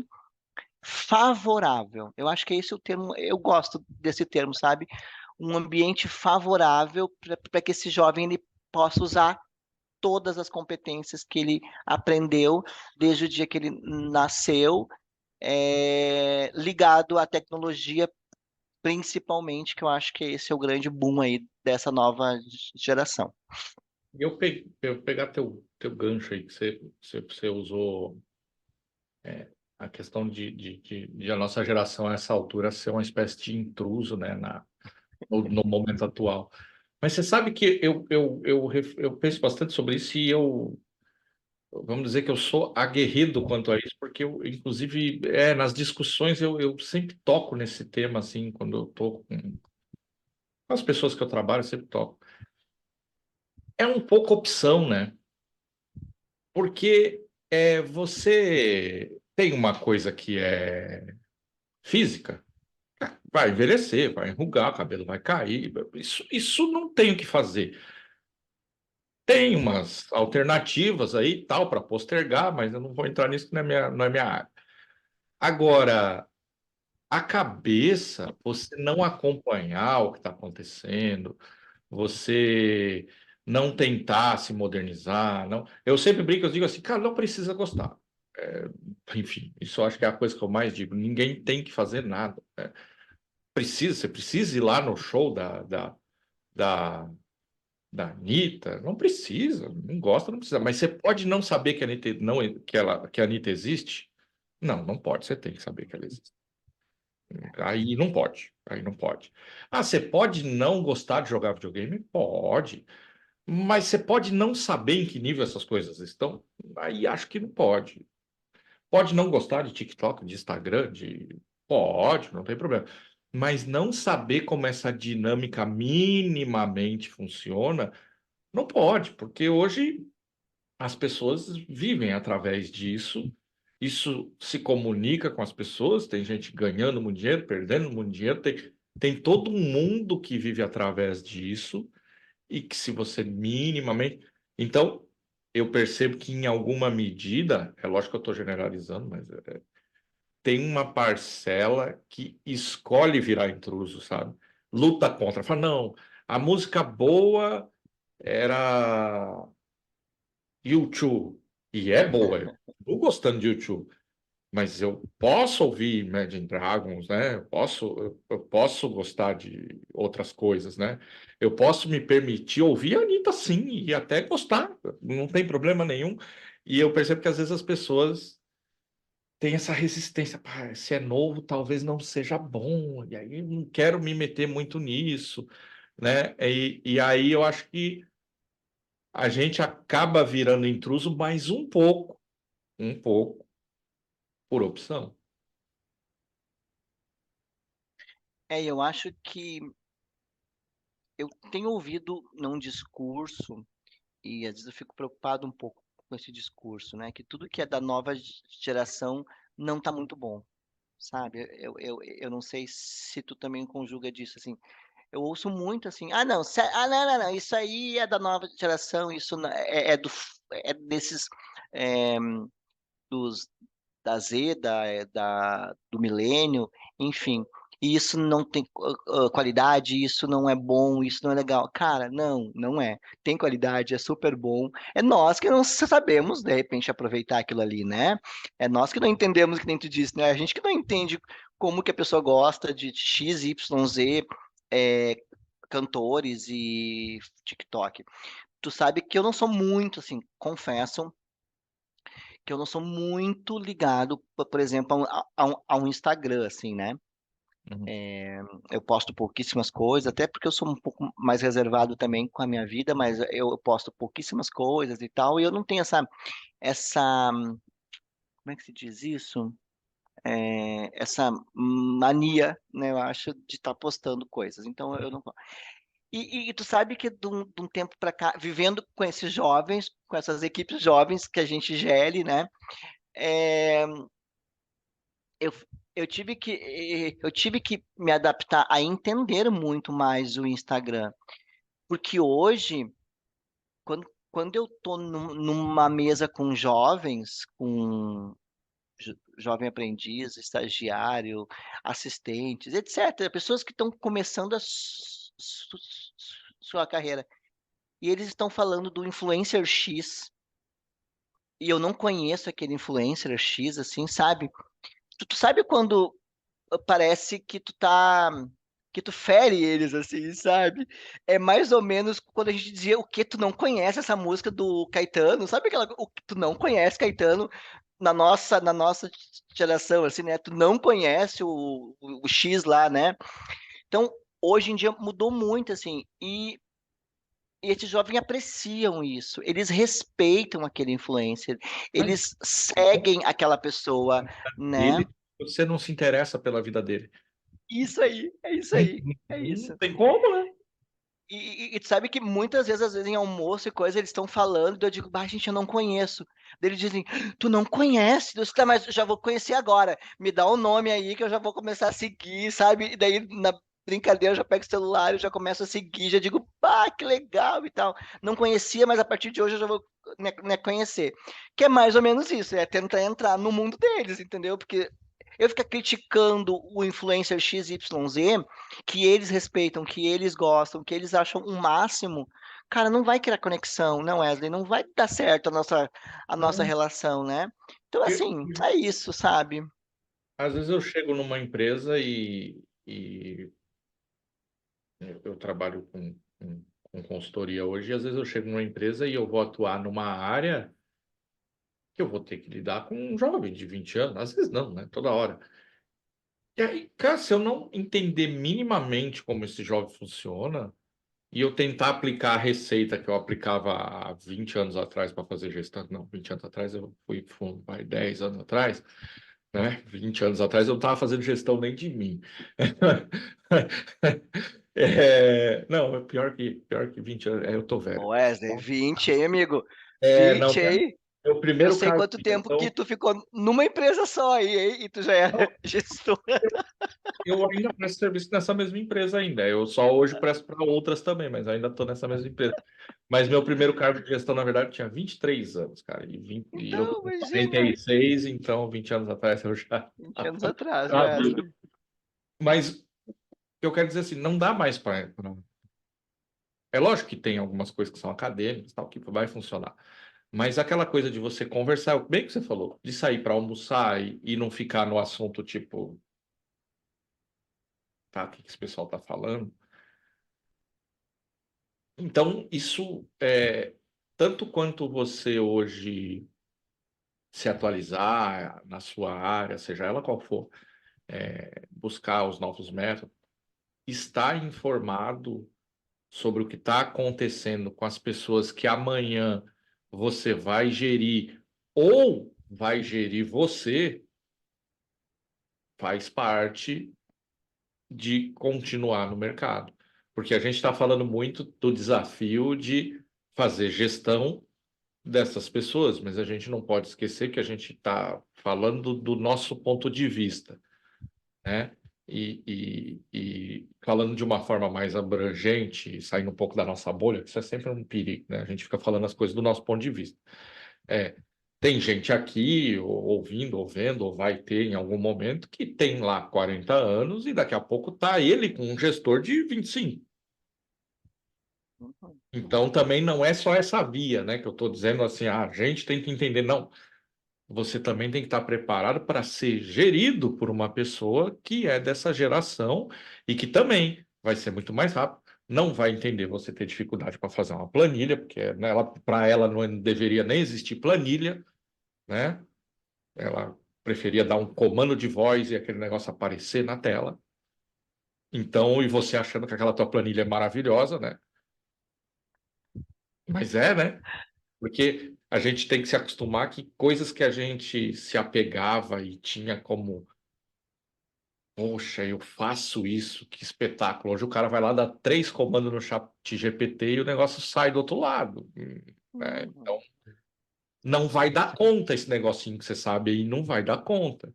favorável. Eu acho que esse é o termo, eu gosto desse termo, sabe? Um ambiente favorável para que esse jovem ele possa usar todas as competências que ele aprendeu desde o dia que ele nasceu, ligado à tecnologia principalmente, que eu acho que esse é o grande boom aí dessa nova geração. Eu pegar teu gancho aí que você usou, a questão de a nossa geração a essa altura ser uma espécie de intruso, né, no momento atual. Mas você sabe que eu penso bastante sobre isso e vamos dizer que eu sou aguerrido quanto a isso, porque eu, inclusive, nas discussões eu sempre toco nesse tema, assim, quando eu tô com as pessoas que eu trabalho, eu sempre toco. É um pouco opção, né? Porque você tem uma coisa que é física, vai envelhecer, vai enrugar, o cabelo vai cair, isso não tem o que fazer. Tem umas alternativas aí, tal, para postergar, mas eu não vou entrar nisso, que não é minha área. Agora, a cabeça, você não acompanhar o que está acontecendo, você não tentar se modernizar, não. Eu sempre brinco, eu digo assim, cara, não precisa gostar. É, enfim, isso eu acho que é a coisa que eu mais digo. Ninguém tem que fazer nada. Você precisa ir lá no show da, da Anitta? Não precisa, não gosta, não precisa. Mas você pode não saber que a Anitta, não, que a Anitta existe? Não, não pode. Você tem que saber que ela existe. Aí não pode. Aí não pode. Ah, você pode não gostar de jogar videogame? Pode. Mas você pode não saber em que nível essas coisas estão? Aí acho que não pode. Pode não gostar de TikTok, de Instagram, de. Pode, não tem problema. Mas não saber como essa dinâmica minimamente funciona, não pode, porque hoje as pessoas vivem através disso. Isso se comunica com as pessoas, tem gente ganhando muito dinheiro, perdendo muito dinheiro, tem todo um mundo que vive através disso e que se você minimamente. Então, eu percebo que em alguma medida, é lógico que eu estou generalizando, mas tem uma parcela que escolhe virar intruso, sabe? Luta contra, fala, não, a música boa era U2, e é boa, eu estou gostando de U2. Mas eu posso ouvir Imagine Dragons, né? Eu posso gostar de outras coisas, né? Eu posso me permitir ouvir a Anitta sim, e até gostar, não tem problema nenhum. E eu percebo que às vezes as pessoas têm essa resistência. Pá, se é novo, talvez não seja bom. E aí eu não quero me meter muito nisso, né? E aí eu acho que a gente acaba virando intruso, mas um pouco, por opção. Eu acho que eu tenho ouvido num discurso, e às vezes eu fico preocupado um pouco com esse discurso, né? Que tudo que é da nova geração não tá muito bom, sabe? Eu não sei se tu também conjuga disso, assim. Eu ouço muito assim, ah, não, não, não, não, isso aí é da nova geração, isso é desses, é, dos da Z, do milênio, enfim. E isso não tem qualidade, isso não é bom, isso não é legal. Cara, não, não é. Tem qualidade, é super bom. É nós que não sabemos, de repente, aproveitar aquilo ali, né? É nós que não entendemos, que nem tu disse, né? A gente que não entende como que a pessoa gosta de X, Y, Z, é, cantores e TikTok. Tu sabe que eu não sou muito, assim, confesso, que eu não sou muito ligado, por exemplo, a um Instagram, assim, né? Uhum. Eu posto pouquíssimas coisas, até porque eu sou um pouco mais reservado também com a minha vida, mas eu posto pouquíssimas coisas e tal, e eu não tenho essa, como é que se diz isso? Essa mania, né, eu acho, de estar postando coisas. Então eu não. E tu sabe que de um tempo para cá, vivendo com esses jovens, com essas equipes jovens que a gente gere, né? É, eu, eu tive que me adaptar a entender muito mais o Instagram, porque hoje, quando eu tô numa mesa com jovens, com jovem aprendiz, estagiário, assistentes, etc., pessoas que estão começando a sua carreira, e eles estão falando do influencer X, e eu não conheço aquele influencer X, assim, sabe? Tu sabe quando parece que tu fere eles, assim, sabe? É mais ou menos quando a gente dizia o que tu não conhece essa música do Caetano, sabe aquela o que tu não conhece Caetano na nossa geração, assim, né? Tu não conhece o X lá, né? Então, hoje em dia mudou muito, assim, e esses jovens apreciam isso, eles respeitam aquele influencer, Mas eles seguem aquela pessoa, né? ele, você não se interessa pela vida dele. Isso aí, é isso Não, aí, é não isso. tem como, né? E tu sabe que muitas vezes, às vezes, em almoço e coisa, eles estão falando, daí eu digo, bah, gente, eu não conheço. Daí eles dizem, tu não conhece? Eu disse, tá, mas eu já vou conhecer agora. Me dá um nome aí que eu já vou começar a seguir, sabe? E daí, na brincadeira, eu já pego o celular e já começo a seguir, já digo, pá, que legal e tal. Não conhecia, mas a partir de hoje eu já vou, né, conhecer. Que é mais ou menos isso, é tentar entrar no mundo deles, entendeu? Porque eu ficar criticando o influencer XYZ, que eles respeitam, que eles gostam, que eles acham o máximo, cara, não vai criar conexão, não, Wesley, não vai dar certo a nossa Não. relação, né? Então, Eu- assim, é isso, sabe? às vezes eu chego numa empresa e eu trabalho com consultoria hoje, e às vezes eu chego numa empresa e eu vou atuar numa área que eu vou ter que lidar com um jovem de 20 anos, às vezes não, né? Toda hora. E aí, cara, se eu não entender minimamente como esse jovem funciona, e eu tentar aplicar a receita que eu aplicava há 20 anos atrás para fazer gestão, não, 20 anos atrás eu fui fundo, vai 10 anos atrás, né? 20 anos atrás eu não estava fazendo gestão nem de mim. Não, é pior que 20 anos, eu tô velho. Ô, Wesley, 20 aí, amigo, Não, 20 aí. meu Eu primeiro sei cargo quanto de tempo que gestão, tu ficou numa empresa só aí, hein? E tu já é não, gestor. eu ainda presto serviço nessa mesma empresa ainda. Eu só hoje presto para outras também, mas ainda estou nessa mesma empresa. Mas meu primeiro cargo de gestão, na verdade, tinha 23 anos, cara. E eu tô Então, com imagina, 46, então 20 anos atrás eu já 20 anos atrás, tava. Wesley. Mas eu quero dizer assim, não dá mais para. É lógico que tem algumas coisas que são acadêmicas, tal, que vai funcionar. Mas aquela coisa de você conversar, bem que você falou, de sair para almoçar e não ficar no assunto tipo, tá, o que que esse pessoal tá falando? Então, isso é tanto quanto você hoje. se atualizar na sua área, seja ela qual for, buscar os novos métodos, estar informado sobre o que está acontecendo com as pessoas que amanhã você vai gerir ou vai gerir você, faz parte de continuar no mercado. Porque a gente está falando muito do desafio de fazer gestão dessas pessoas, mas a gente não pode esquecer que a gente está falando do nosso ponto de vista, né? E falando de uma forma mais abrangente, saindo um pouco da nossa bolha, que isso é sempre um perigo, né? A gente fica falando as coisas do nosso ponto de vista. É, tem gente aqui ouvindo, ou vendo, ou vai ter em algum momento, que tem lá 40 anos e daqui a pouco tá ele com um gestor de 25. Então também não é só essa via, né? Que eu estou dizendo assim, a gente tem que entender, não. Você também tem que estar preparado para ser gerido por uma pessoa que é dessa geração e que também vai ser muito mais rápido. Não vai entender você ter dificuldade para fazer uma planilha, porque né, para ela não deveria nem existir planilha, né? Ela preferia dar um comando de voz e aquele negócio aparecer na tela. Então, e você achando que aquela tua planilha é maravilhosa, né? Mas né? Porque a gente tem que se acostumar que coisas que a gente se apegava e tinha como, poxa, eu faço isso, que espetáculo. Hoje o cara vai lá, dá 3 comandos no chat GPT e o negócio sai do outro lado. Né? Então, não vai dar conta esse negocinho que você sabe aí, não vai dar conta.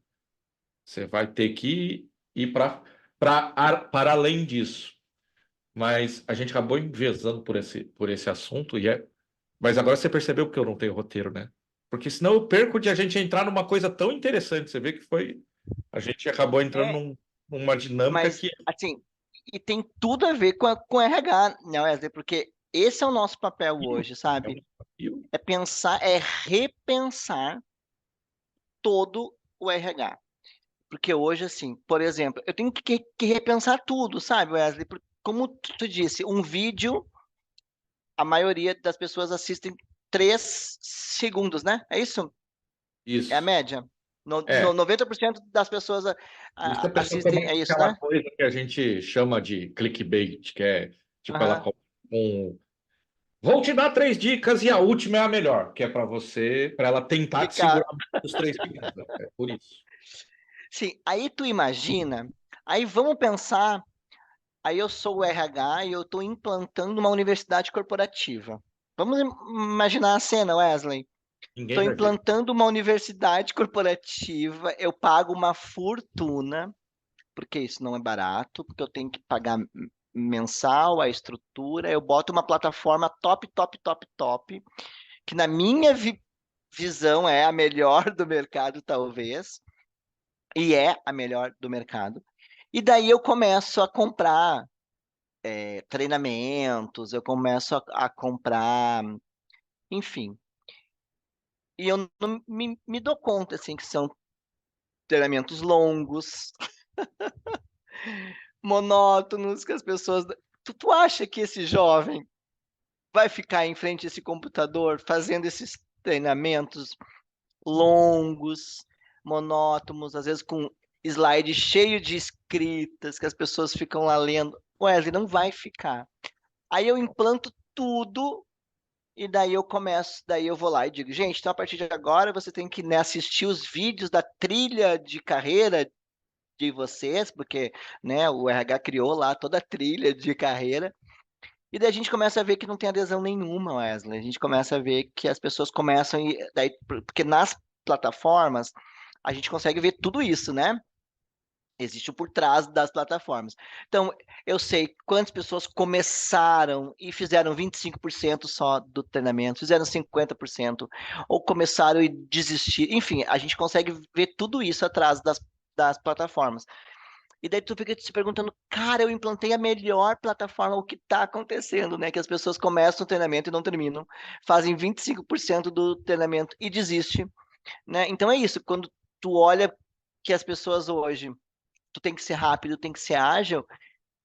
Você vai ter que ir para além disso. Mas a gente acabou envezando por esse assunto Mas agora você percebeu que eu não tenho roteiro, né? Porque senão eu perco de a gente entrar numa coisa tão interessante. Você vê que foi. A gente acabou entrando É, numa dinâmica mas, que assim, e tem tudo a ver com RH, né, Wesley? Porque esse é o nosso papel hoje, é um sabe? desafio. É pensar, é repensar todo o RH. Porque hoje, assim, por exemplo, eu tenho que repensar tudo, sabe, Wesley? Porque, como tu disse, um vídeo, a maioria das pessoas assistem 3 segundos, né? É isso? É a Isso. média? É. 90% das pessoas Isso a pessoa assistem, é começa isso, aquela né? coisa que a gente chama de clickbait, que é tipo ela Aham. com vou te dar 3 dicas e a última é a melhor, que é para você, para ela tentar te Ficar. segurar os 3 segundos. É por isso. Sim, aí tu imagina, aí vamos pensar, aí eu sou o RH e eu estou implantando uma universidade corporativa. Vamos imaginar a cena, Wesley. Ninguém Estou vai ver. implantando uma universidade corporativa, eu pago uma fortuna, porque isso não é barato, porque eu tenho que pagar mensal a estrutura, eu boto uma plataforma top, top, top, top, que na minha visão é a melhor do mercado, talvez, e é a melhor do mercado. E daí eu começo a comprar treinamentos, eu começo a comprar, enfim. E eu não me dou conta, assim, que são treinamentos longos, monótonos, que as pessoas. Tu acha que esse jovem vai ficar em frente a esse computador fazendo esses treinamentos longos, monótonos, às vezes com slide cheio de escritas que as pessoas ficam lá lendo? Wesley, não vai ficar. Aí eu implanto tudo e daí eu começo, daí eu vou lá e digo, gente, então a partir de agora você tem que, né, assistir os vídeos da trilha de carreira de vocês, porque, né, o RH criou lá toda a trilha de carreira. E daí a gente começa a ver que não tem adesão nenhuma, Wesley. A gente começa a ver que as pessoas começam daí porque nas plataformas a gente consegue ver tudo isso, né? Existe o por trás das plataformas. Então, eu sei quantas pessoas começaram e fizeram 25% só do treinamento, fizeram 50%, ou começaram e desistiram. Enfim, a gente consegue ver tudo isso atrás das plataformas. E daí tu fica se perguntando, cara, eu implantei a melhor plataforma, o que está acontecendo, né? Que as pessoas começam o treinamento e não terminam, fazem 25% do treinamento e desistem, né? Então é isso, quando tu olha que as pessoas hoje, tu tem que ser rápido, tem que ser ágil,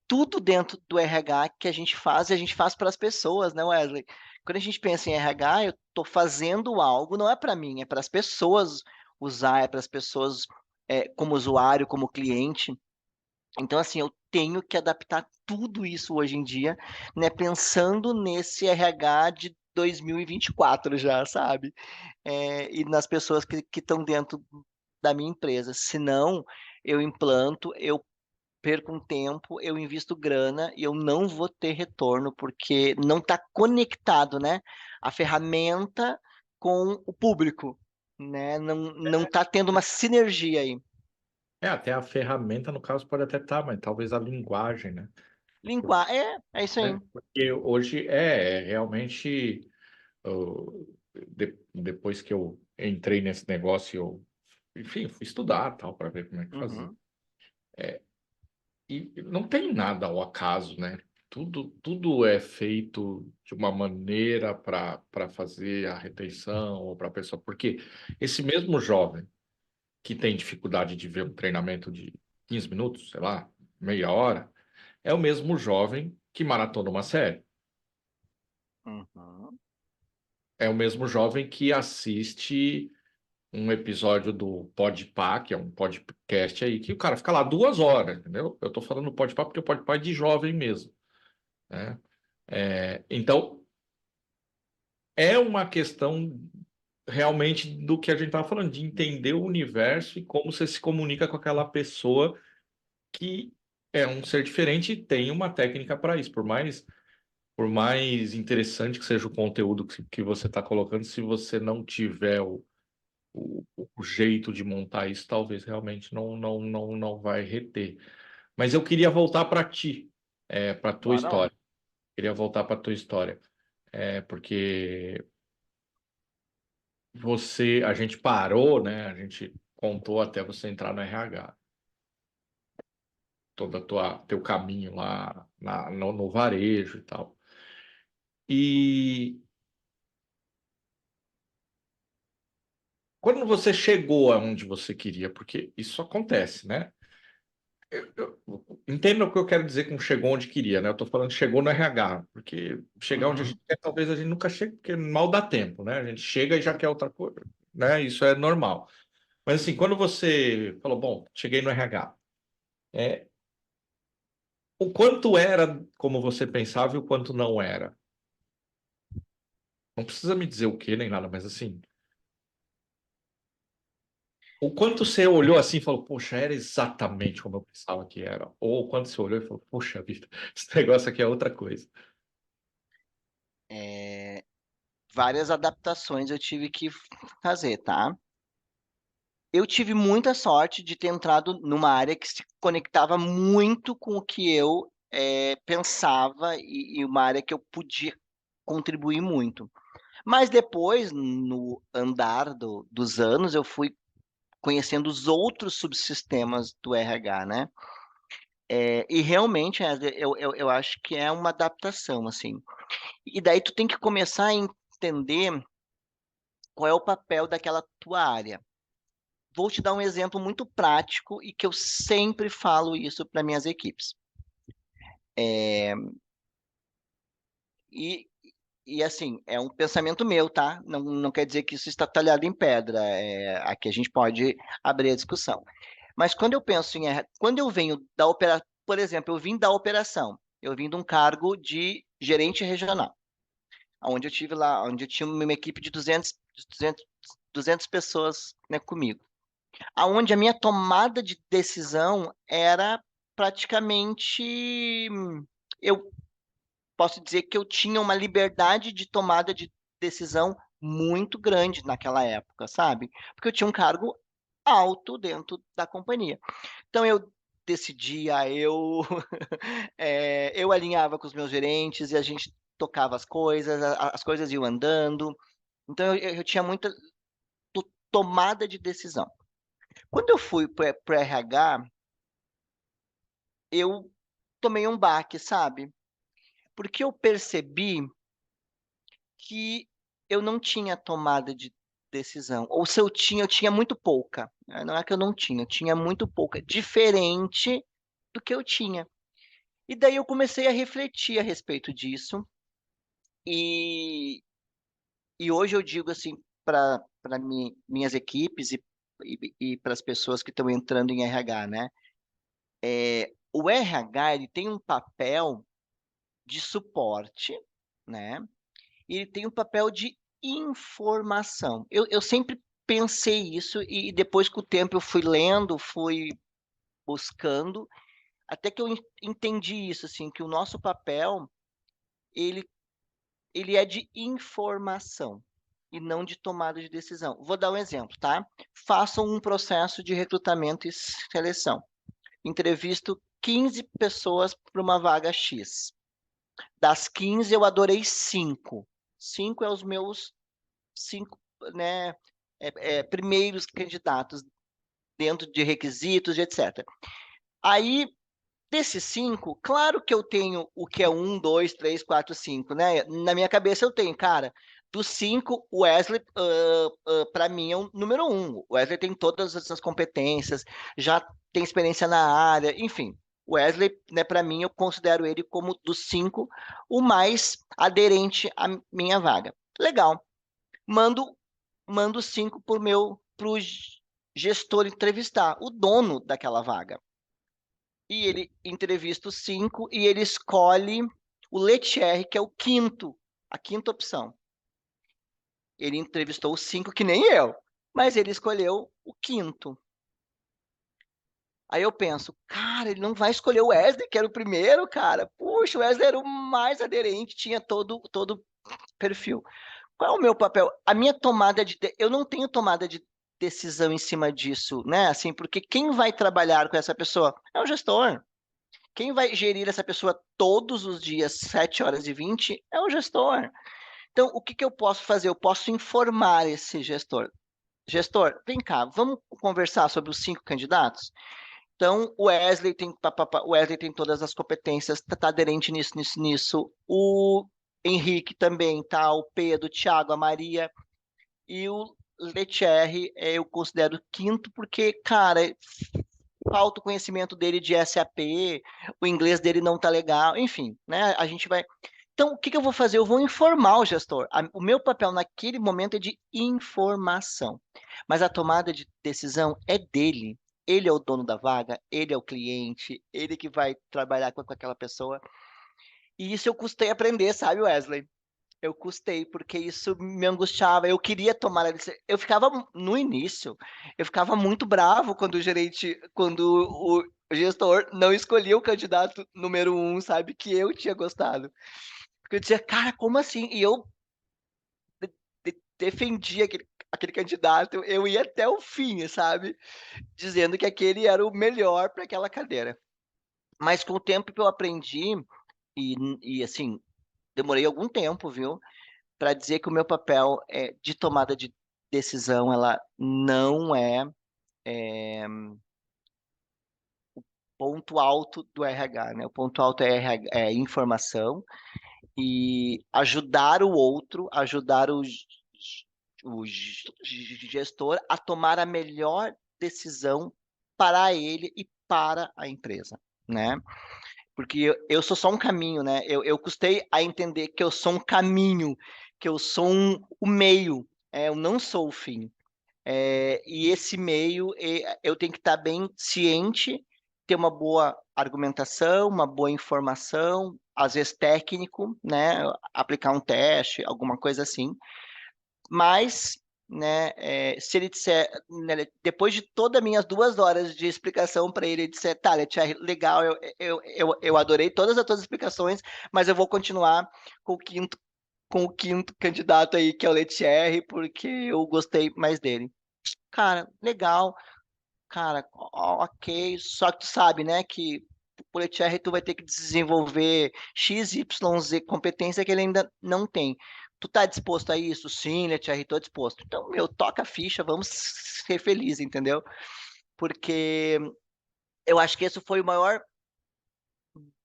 tudo dentro do RH que a gente faz para as pessoas, né, Wesley? Quando a gente pensa em RH, eu estou fazendo algo, não é para mim, é para as pessoas usar, é para as pessoas como usuário, como cliente. Então, assim, eu tenho que adaptar tudo isso hoje em dia, né, pensando nesse RH de 2024 já, sabe? E nas pessoas que estão dentro da minha empresa. Senão, eu implanto, eu perco um tempo, eu invisto grana e eu não vou ter retorno, porque não está conectado, né? A ferramenta com o público, né? Não está tendo uma sinergia aí. Até a ferramenta, no caso, pode até estar, mas talvez a linguagem, né? Linguagem, é isso aí. Porque hoje realmente, depois que eu entrei nesse negócio, enfim, fui estudar tal para ver como é que fazia. Uhum, E não tem nada ao acaso, né? Tudo é feito de uma maneira para fazer a retenção ou para a pessoa. Porque esse mesmo jovem que tem dificuldade de ver um treinamento de 15 minutos, sei lá, meia hora, é o mesmo jovem que maratona uma série. uhum. É o mesmo jovem que assiste um episódio do Podpah, que é um podcast aí, que o cara fica lá 2 horas, entendeu? Eu tô falando Podpah porque o Podpah é de jovem mesmo, né? Então, é uma questão realmente do que a gente estava falando, de entender o universo e como você se comunica com aquela pessoa que é um ser diferente e tem uma técnica para isso. Por mais interessante que seja o conteúdo que você está colocando, se você não tiver o jeito de montar isso, talvez realmente não vai reter. Mas eu queria voltar para ti, para a tua Bora lá. história. Queria voltar para a tua história. Porque a gente parou, né? A gente contou até você entrar no RH, todo teu caminho lá no varejo e tal. E quando você chegou aonde você queria, porque isso acontece, né? Entenda o que eu quero dizer com chegou onde queria, né? Eu tô falando chegou no RH, porque chegar onde a Uhum. gente quer, talvez a gente nunca chegue, porque mal dá tempo, né? A gente chega e já quer outra coisa, né? Isso é normal. Mas assim, quando você falou, bom, cheguei no RH, é, o quanto era como você pensava e o quanto não era? Não precisa me dizer o que nem nada, mas assim, o quanto você olhou assim e falou, poxa, era exatamente como eu pensava que era. Ou o quanto você olhou e falou, poxa vida, esse negócio aqui é outra coisa. É, várias adaptações eu tive que fazer, tá? Eu tive muita sorte de ter entrado numa área que se conectava muito com o que eu pensava e uma área que eu podia contribuir muito. Mas depois, no andar dos anos, eu fui conhecendo os outros subsistemas do RH, né? E realmente, eu acho que é uma adaptação, assim. E daí tu tem que começar a entender qual é o papel daquela tua área. Vou te dar um exemplo muito prático e que eu sempre falo isso para minhas equipes. É, e, e assim, é um pensamento meu, tá? Não quer dizer que isso está talhado em pedra. Aqui a gente pode abrir a discussão. Mas quando eu penso em RH, quando eu venho da operação, por exemplo, eu vim da operação, eu vim de um cargo de gerente regional, onde eu tive lá, onde eu tinha uma equipe de 200 pessoas, né, comigo. Aonde a minha tomada de decisão era praticamente, eu posso dizer que eu tinha uma liberdade de tomada de decisão muito grande naquela época, sabe? Porque eu tinha um cargo alto dentro da companhia. Então eu decidia, eu alinhava com os meus gerentes e a gente tocava as coisas, as coisas iam andando. Então eu tinha muita tomada de decisão. Quando eu fui para o RH, eu tomei um baque, sabe? Porque eu percebi que eu não tinha tomada de decisão. Ou se eu tinha muito pouca. Não é que eu não tinha, eu tinha muito pouca. Diferente do que eu tinha. E daí eu comecei a refletir a respeito disso, e, e hoje eu digo assim para minhas equipes e para as pessoas que estão entrando em RH, né? O RH ele tem um papel de suporte, né? E ele tem um papel de informação. Eu sempre pensei isso e depois com o tempo eu fui lendo, fui buscando, até que eu entendi isso, assim, que o nosso papel, ele, ele é de informação e não de tomada de decisão. Vou dar um exemplo, tá? Façam um processo de recrutamento e seleção. Entrevisto 15 pessoas para uma vaga X. Das 15, eu adorei 5. 5 é os meus 5, né, primeiros candidatos dentro de requisitos, etc. Aí, desses 5, claro que eu tenho o que é um, dois, três, quatro, cinco, né? Na minha cabeça eu tenho, cara, dos 5, o Wesley, para mim, é o número um. O Wesley tem todas essas competências, já tem experiência na área, enfim. O Wesley, né, para mim, eu considero ele como dos 5 o mais aderente à minha vaga. Legal. Mando mando 5 pro gestor entrevistar, o dono daquela vaga. E ele entrevista os 5 e ele escolhe o Lettieri, que é o quinto, a quinta opção. Ele entrevistou os 5 que nem eu, mas ele escolheu o quinto. Aí eu penso, cara, ele não vai escolher o Wesley, que era o primeiro, cara. Puxa, o Wesley era o mais aderente, tinha todo perfil. Qual é o meu papel? A minha eu não tenho tomada de decisão em cima disso, né? Assim, porque quem vai trabalhar com essa pessoa é o gestor. Quem vai gerir essa pessoa todos os dias, 7 horas e 20, é o gestor. Então, o que que eu posso fazer? Eu posso informar esse gestor. Gestor, vem cá, vamos conversar sobre os 5 candidatos? Então, o Wesley tem todas as competências, tá aderente nisso, nisso, nisso. O Henrique também, tá? O Pedro, o Thiago, a Maria. E o Lettieri eu considero quinto porque, cara, falta o conhecimento dele de SAP, o inglês dele não tá legal, enfim, né? A gente vai. Então, o que que eu vou fazer? Eu vou informar o gestor. O meu papel naquele momento é de informação, mas a tomada de decisão é dele. Ele é o dono da vaga, ele é o cliente, ele que vai trabalhar com aquela pessoa. E isso eu custei aprender, sabe, Wesley? Eu custei, porque isso me angustiava. Eu queria tomar a decisão. Eu ficava, no início, eu ficava muito bravo quando o gestor não escolhia o candidato número um, sabe, que eu tinha gostado. Porque eu dizia, cara, como assim? E eu defendia aquele candidato, eu ia até o fim, sabe? Dizendo que aquele era o melhor para aquela cadeira. Mas com o tempo que eu aprendi, e assim, demorei algum tempo, viu? Para dizer que o meu papel de tomada de decisão, ela não é ponto alto do RH, né? O ponto alto é, é informação e ajudar o outro, ajudar o gestor a tomar a melhor decisão para ele e para a empresa, né? Porque eu sou só um caminho, né? Eu custei a entender que eu sou um caminho, que eu sou o meio, eu não sou o fim. E esse meio, eu tenho que estar bem ciente, ter uma boa argumentação, uma boa informação, às vezes técnico, né? Aplicar um teste, alguma coisa assim. Mas, né, se ele disser, né, depois de todas as minhas 2 horas de explicação para ele, ele disser, tá, Thierry, legal, eu adorei todas as tuas explicações, mas eu vou continuar com o quinto, com o quinto candidato aí, que é o Letierre, porque eu gostei mais dele. Cara, legal, cara, ok, só que tu sabe, né, que o Letierre tu vai ter que desenvolver X, Y, Z competência que ele ainda não tem. Tu tá disposto a isso? Sim, Letierre, tô disposto. Então, meu, toca a ficha, vamos ser felizes, entendeu? Porque eu acho que esse foi o maior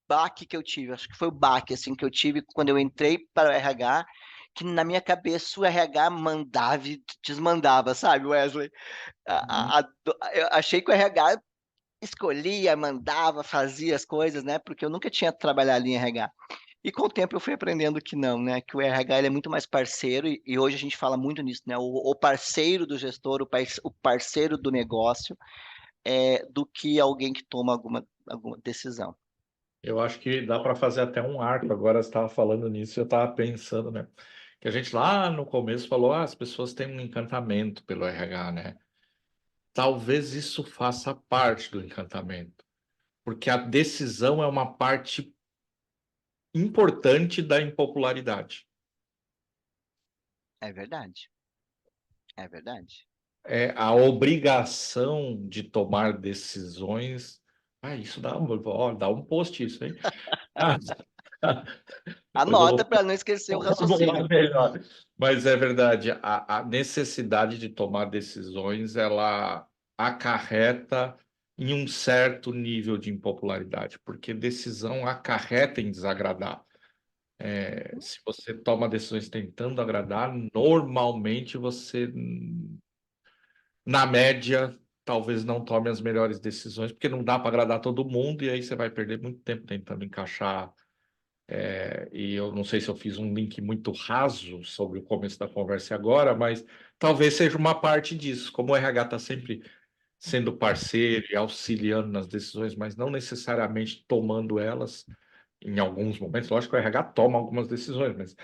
baque que eu tive. Acho que foi o baque, assim, que eu tive quando eu entrei para o RH, que na minha cabeça o RH mandava e desmandava, sabe, Wesley? Uhum. Eu achei que o RH escolhia, mandava, fazia as coisas, né? Porque eu nunca tinha trabalhado em RH. E com o tempo eu fui aprendendo que não, né? Que o RH ele é muito mais parceiro, e hoje a gente fala muito nisso, né? O parceiro do gestor, o parceiro do negócio, do que alguém que toma alguma decisão. Eu acho que dá para fazer até um arco. Agora você estava falando nisso, eu estava pensando, né? Que a gente lá no começo falou, as pessoas têm um encantamento pelo RH, né? Talvez isso faça parte do encantamento, porque a decisão é uma parte importante da impopularidade. É verdade, é verdade. É a obrigação de tomar decisões. Isso dá um post isso, hein? Ah, depois eu Anota vou para não esquecer o formular raciocínio. melhor. Mas é verdade, a necessidade de tomar decisões, ela acarreta em um certo nível de impopularidade, porque decisão acarreta em desagradar. Se você toma decisões tentando agradar, normalmente você, na média, talvez não tome as melhores decisões, porque não dá para agradar todo mundo, e aí você vai perder muito tempo tentando encaixar. E eu não sei se eu fiz um link muito raso sobre o começo da conversa agora, mas talvez seja uma parte disso. Como o RH está sempre sendo parceiro e auxiliando nas decisões, mas não necessariamente tomando elas em alguns momentos. Lógico que o RH toma algumas decisões, mas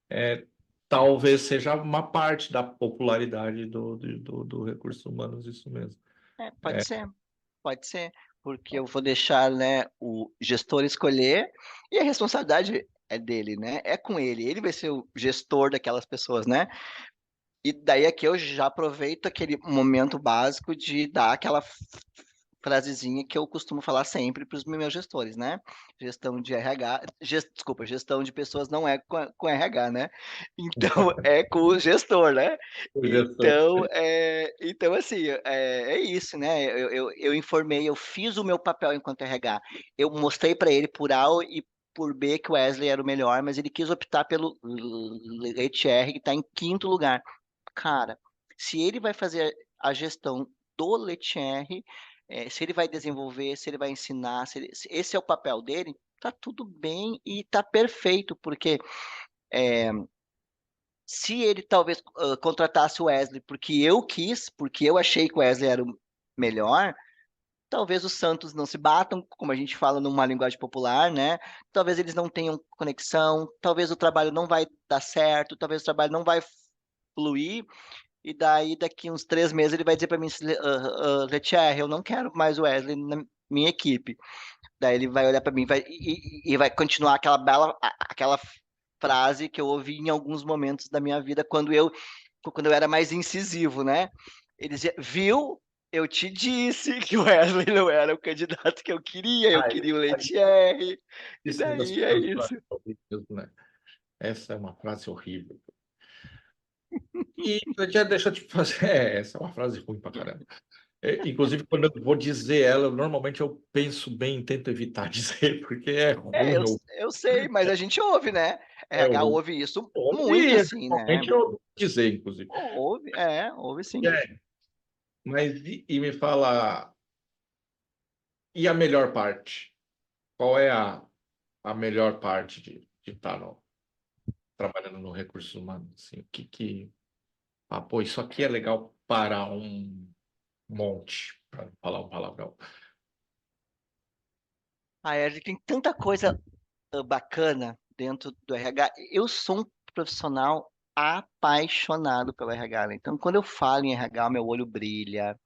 é, talvez seja uma parte da popularidade do recursos humanos, isso mesmo. Pode ser, porque eu vou deixar, né, o gestor escolher e a responsabilidade é dele, né? É com ele. Ele vai ser o gestor daquelas pessoas, né? E daí aqui eu já aproveito aquele momento básico de dar aquela frasezinha que eu costumo falar sempre para os meus gestores, né? Gestão de RH, desculpa, gestão de pessoas não é com RH, né? Então é com o gestor, né? Projeção. Então assim, é isso, né? Eu informei, eu fiz o meu papel enquanto RH. Eu mostrei para ele por A e por B que o Wesley era o melhor, mas ele quis optar pelo HR, que está em quinto lugar. Cara, se ele vai fazer a gestão do Letieri, se ele vai desenvolver, se ele vai ensinar, se esse é o papel dele, tá tudo bem e tá perfeito, porque se ele talvez contratasse o Wesley porque eu quis, porque eu achei que o Wesley era o melhor, talvez os Santos não se batam, como a gente fala numa linguagem popular, né? Talvez eles não tenham conexão, talvez o trabalho não vai dar certo, talvez o trabalho não vai fluir. E daí, daqui uns 3 meses, ele vai dizer para mim, Letier, eu não quero mais o Wesley na minha equipe. Daí ele vai olhar para mim e vai continuar aquela frase que eu ouvi em alguns momentos da minha vida quando eu era mais incisivo, né? Ele dizia, viu? Eu te disse que o Wesley não era o candidato que eu Ah, queria o Letier. E isso das daí é pessoas isso. mesmo, né? Essa é uma frase horrível. E já deixa eu te fazer. Essa é uma frase ruim pra caramba. Inclusive, quando eu vou dizer ela, normalmente eu penso bem, tento evitar dizer, porque é É, eu, ruim. eu sei, mas a gente ouve, né? RH Eu ouve isso muito, ouvi, assim, né? normalmente eu vou dizer, inclusive. Ouve sim. Mas me fala, e a melhor parte? Qual é a melhor parte de estar trabalhando no recursos humanos? Assim, pô, isso aqui é legal para um monte, para falar um palavrão. A Erly tem tanta coisa bacana dentro do RH. Eu sou um profissional apaixonado pelo RH, né? Então, quando eu falo em RH, meu olho brilha.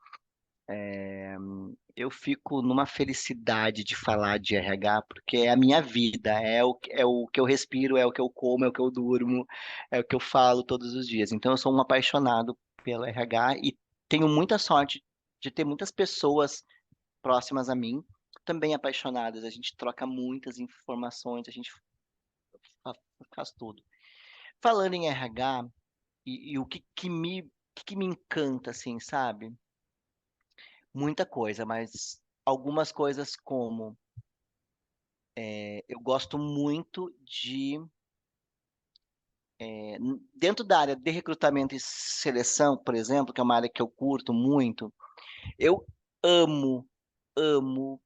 Eu fico numa felicidade de falar de RH, porque é a minha vida, é o que eu respiro, é o que eu como, é o que eu durmo, é o que eu falo todos os dias. Então, eu sou um apaixonado pelo RH e tenho muita sorte de ter muitas pessoas próximas a mim, também apaixonadas. A gente troca muitas informações, a gente fa- faz tudo. Falando em RH, e o que me encanta, assim, sabe? Muita coisa, mas algumas coisas como eu gosto muito dentro da área de recrutamento e seleção, por exemplo, que é uma área que eu curto muito, eu amo amo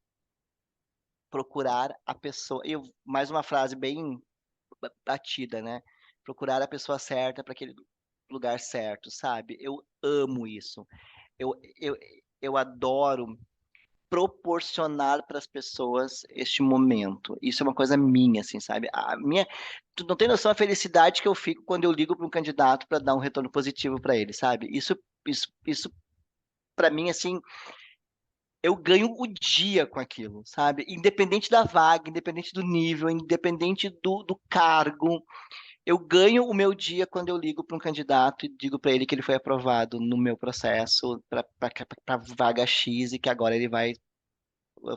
procurar a pessoa. Mais uma frase bem batida, né? Procurar a pessoa certa para aquele lugar certo, sabe? Eu amo isso. Eu, eu, eu adoro proporcionar para as pessoas este momento. Isso é uma coisa minha, assim, sabe? Tu não tem noção da felicidade que eu fico quando eu ligo para um candidato para dar um retorno positivo para ele, sabe? Isso para mim, assim, eu ganho o dia com aquilo, sabe? Independente da vaga, independente do nível, independente do cargo, eu ganho o meu dia quando eu ligo para um candidato e digo para ele que ele foi aprovado no meu processo para vaga X e que agora ele vai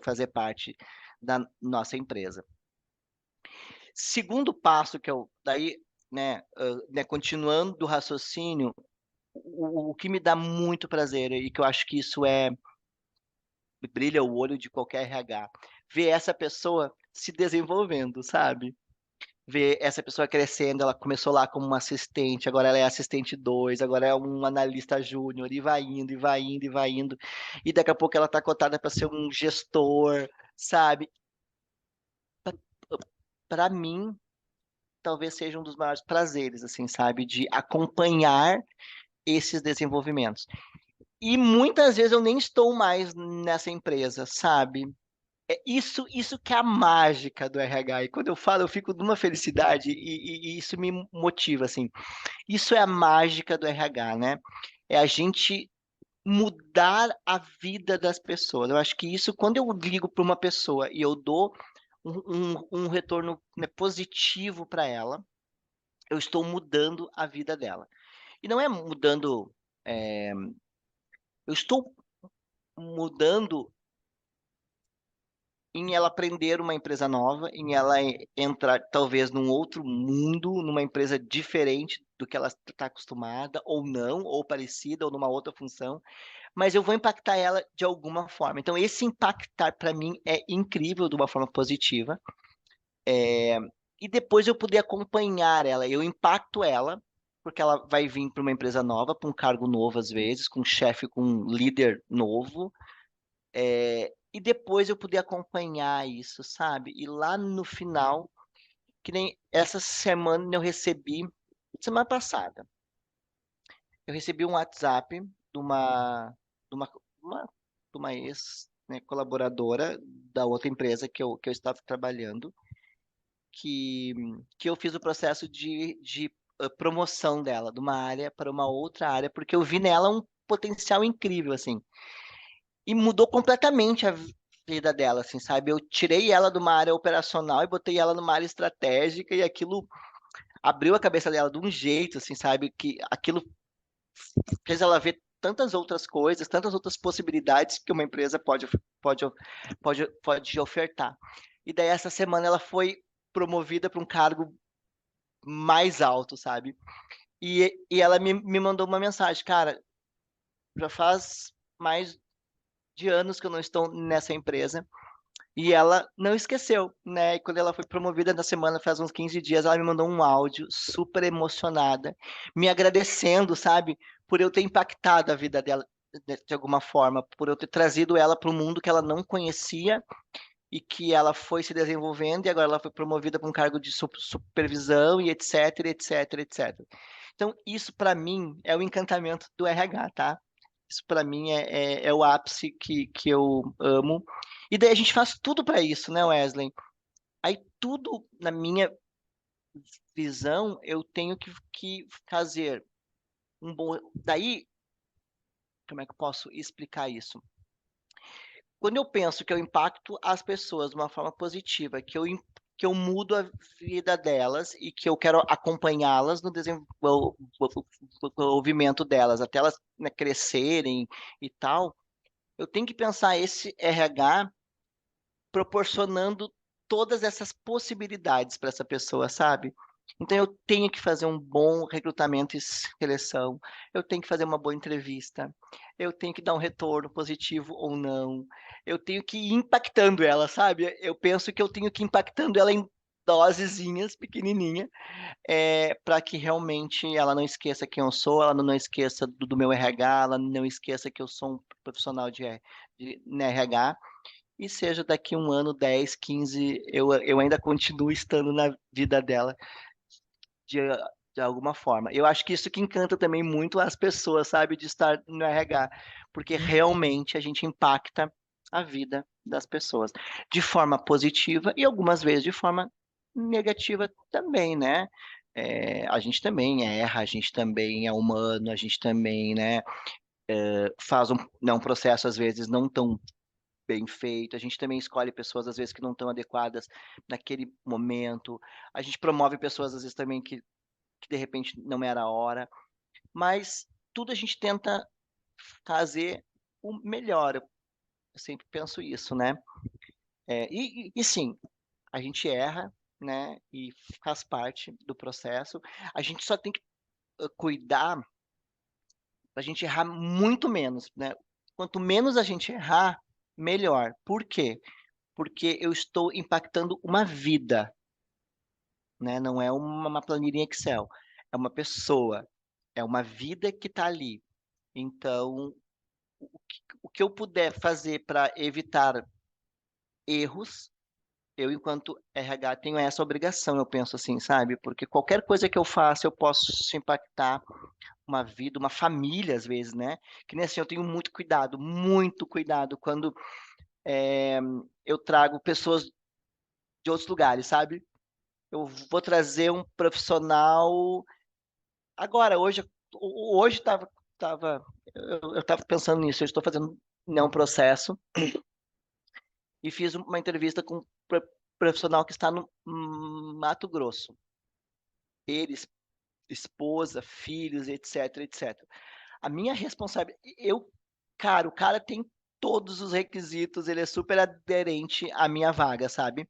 fazer parte da nossa empresa. Segundo passo que eu, daí, né, continuando do raciocínio, o que me dá muito prazer e que eu acho que isso brilha o olho de qualquer RH, ver essa pessoa se desenvolvendo, sabe? Ver essa pessoa crescendo, ela começou lá como uma assistente, agora ela é assistente 2, agora é um analista júnior, e vai indo, e vai indo, e vai indo, e daqui a pouco ela está cotada para ser um gestor, sabe? Para mim, talvez seja um dos maiores prazeres, assim, sabe? De acompanhar esses desenvolvimentos. E muitas vezes eu nem estou mais nessa empresa, sabe? É isso que é a mágica do RH. E quando eu falo, eu fico numa felicidade e isso me motiva, assim. Isso é a mágica do RH, né? É a gente mudar a vida das pessoas. Eu acho que isso, quando eu ligo para uma pessoa e eu dou um retorno, né, positivo para ela, eu estou mudando a vida dela. E não é mudando, eu estou mudando em ela aprender uma empresa nova, em ela entrar talvez num outro mundo, numa empresa diferente do que ela está acostumada, ou não, ou parecida, ou numa outra função, mas eu vou impactar ela de alguma forma. Então, esse impactar para mim é incrível de uma forma positiva. E depois eu poder acompanhar ela, eu impacto ela, porque ela vai vir para uma empresa nova, para um cargo novo às vezes, com um chefe, com um líder novo, e depois eu poder acompanhar isso, sabe? E lá no final, que nem essa semana eu recebi, semana passada, eu recebi um WhatsApp de uma, de uma ex, né, colaboradora da outra empresa que eu estava trabalhando, que, que eu fiz o processo de promoção dela, de uma área para uma outra área, porque eu vi nela um potencial incrível, assim. E mudou completamente a vida dela, assim, sabe? Eu tirei ela de uma área operacional e botei ela numa área estratégica e aquilo abriu a cabeça dela de um jeito, assim, sabe? Que aquilo fez ela ver tantas outras coisas, tantas outras possibilidades que uma empresa pode, pode ofertar. E daí essa semana ela foi promovida para um cargo mais alto, sabe? E ela me mandou uma mensagem, cara, já faz mais de anos que eu não estou nessa empresa. E ela não esqueceu, né? E quando ela foi promovida na semana, faz uns 15 dias, ela me mandou um áudio super emocionada, me agradecendo, sabe, por eu ter impactado a vida dela de alguma forma, por eu ter trazido ela para um mundo que ela não conhecia e que ela foi se desenvolvendo e agora ela foi promovida para um cargo de supervisão e etc, etc, etc. Então, isso para mim é o encantamento do RH, tá? Isso para mim é o ápice que eu amo. E daí a gente faz tudo para isso, né, Wesley? Aí tudo, na minha visão, eu tenho que fazer um bom. Daí, como é que eu posso explicar isso? Quando eu penso que eu impacto as pessoas de uma forma positiva, que eu mudo a vida delas e que eu quero acompanhá-las no desenvolvimento delas, até elas, né, crescerem e tal, eu tenho que pensar esse RH proporcionando todas essas possibilidades para essa pessoa, sabe? Então eu tenho que fazer um bom recrutamento e seleção, eu tenho que fazer uma boa entrevista, eu tenho que dar um retorno positivo ou não, eu tenho que ir impactando ela, sabe? Eu penso que eu tenho que ir impactando ela em dosezinhas pequenininha, para que realmente ela não esqueça quem eu sou, ela não esqueça do meu RH, ela não esqueça que eu sou um profissional de né, RH e seja daqui um ano, 10, 15, eu ainda continuo estando na vida dela de, de alguma forma. Eu acho que isso que encanta também muito as pessoas, sabe, de estar no RH, porque realmente a gente impacta a vida das pessoas de forma positiva e algumas vezes de forma negativa também, né? A gente também erra, a gente também é humano, a gente também, né, faz um processo às vezes não tão bem feito, a gente também escolhe pessoas às vezes que não estão adequadas naquele momento, a gente promove pessoas às vezes também que de repente não era a hora, mas tudo a gente tenta fazer o melhor. Eu sempre penso isso, né? E sim, a gente erra, né? E faz parte do processo. A gente só tem que cuidar para a gente errar muito menos, né? Quanto menos a gente errar, melhor. Por quê? Porque eu estou impactando uma vida, né? Não é uma planilha em Excel, é uma pessoa, é uma vida que está ali. Então, o que eu puder fazer para evitar erros, eu, enquanto RH, tenho essa obrigação, eu penso assim, sabe? Porque qualquer coisa que eu faça, eu posso impactar uma vida, uma família, às vezes, né? Que nem assim, eu tenho muito cuidado quando é, eu trago pessoas de outros lugares, sabe? Eu vou trazer um profissional. Agora, hoje eu estava pensando nisso, eu estou fazendo um processo e fiz uma entrevista com um profissional que está no Mato Grosso. Eles, esposa, filhos, etc, etc. A minha responsabilidade, cara, o cara tem todos os requisitos, ele é super aderente à minha vaga, sabe?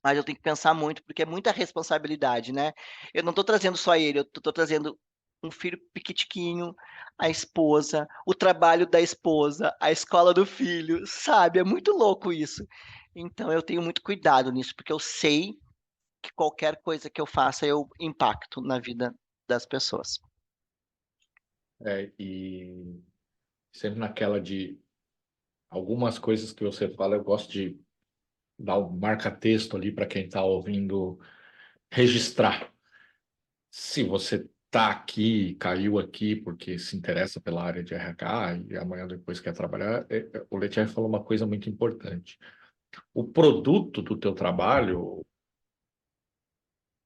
Mas eu tenho que pensar muito, porque é muita responsabilidade, né? Eu não estou trazendo só ele, eu estou trazendo um filho piquitiquinho, a esposa, o trabalho da esposa, a escola do filho, sabe? É muito louco isso. Então eu tenho muito cuidado nisso, porque eu sei que qualquer coisa que eu faça eu impacto na vida das pessoas. E sempre naquela de algumas coisas que você fala, eu gosto de dar um marca-texto ali para quem está ouvindo registrar. Se você está aqui, caiu aqui porque se interessa pela área de RH e amanhã depois quer trabalhar, o Letier falou uma coisa muito importante. O produto do teu trabalho,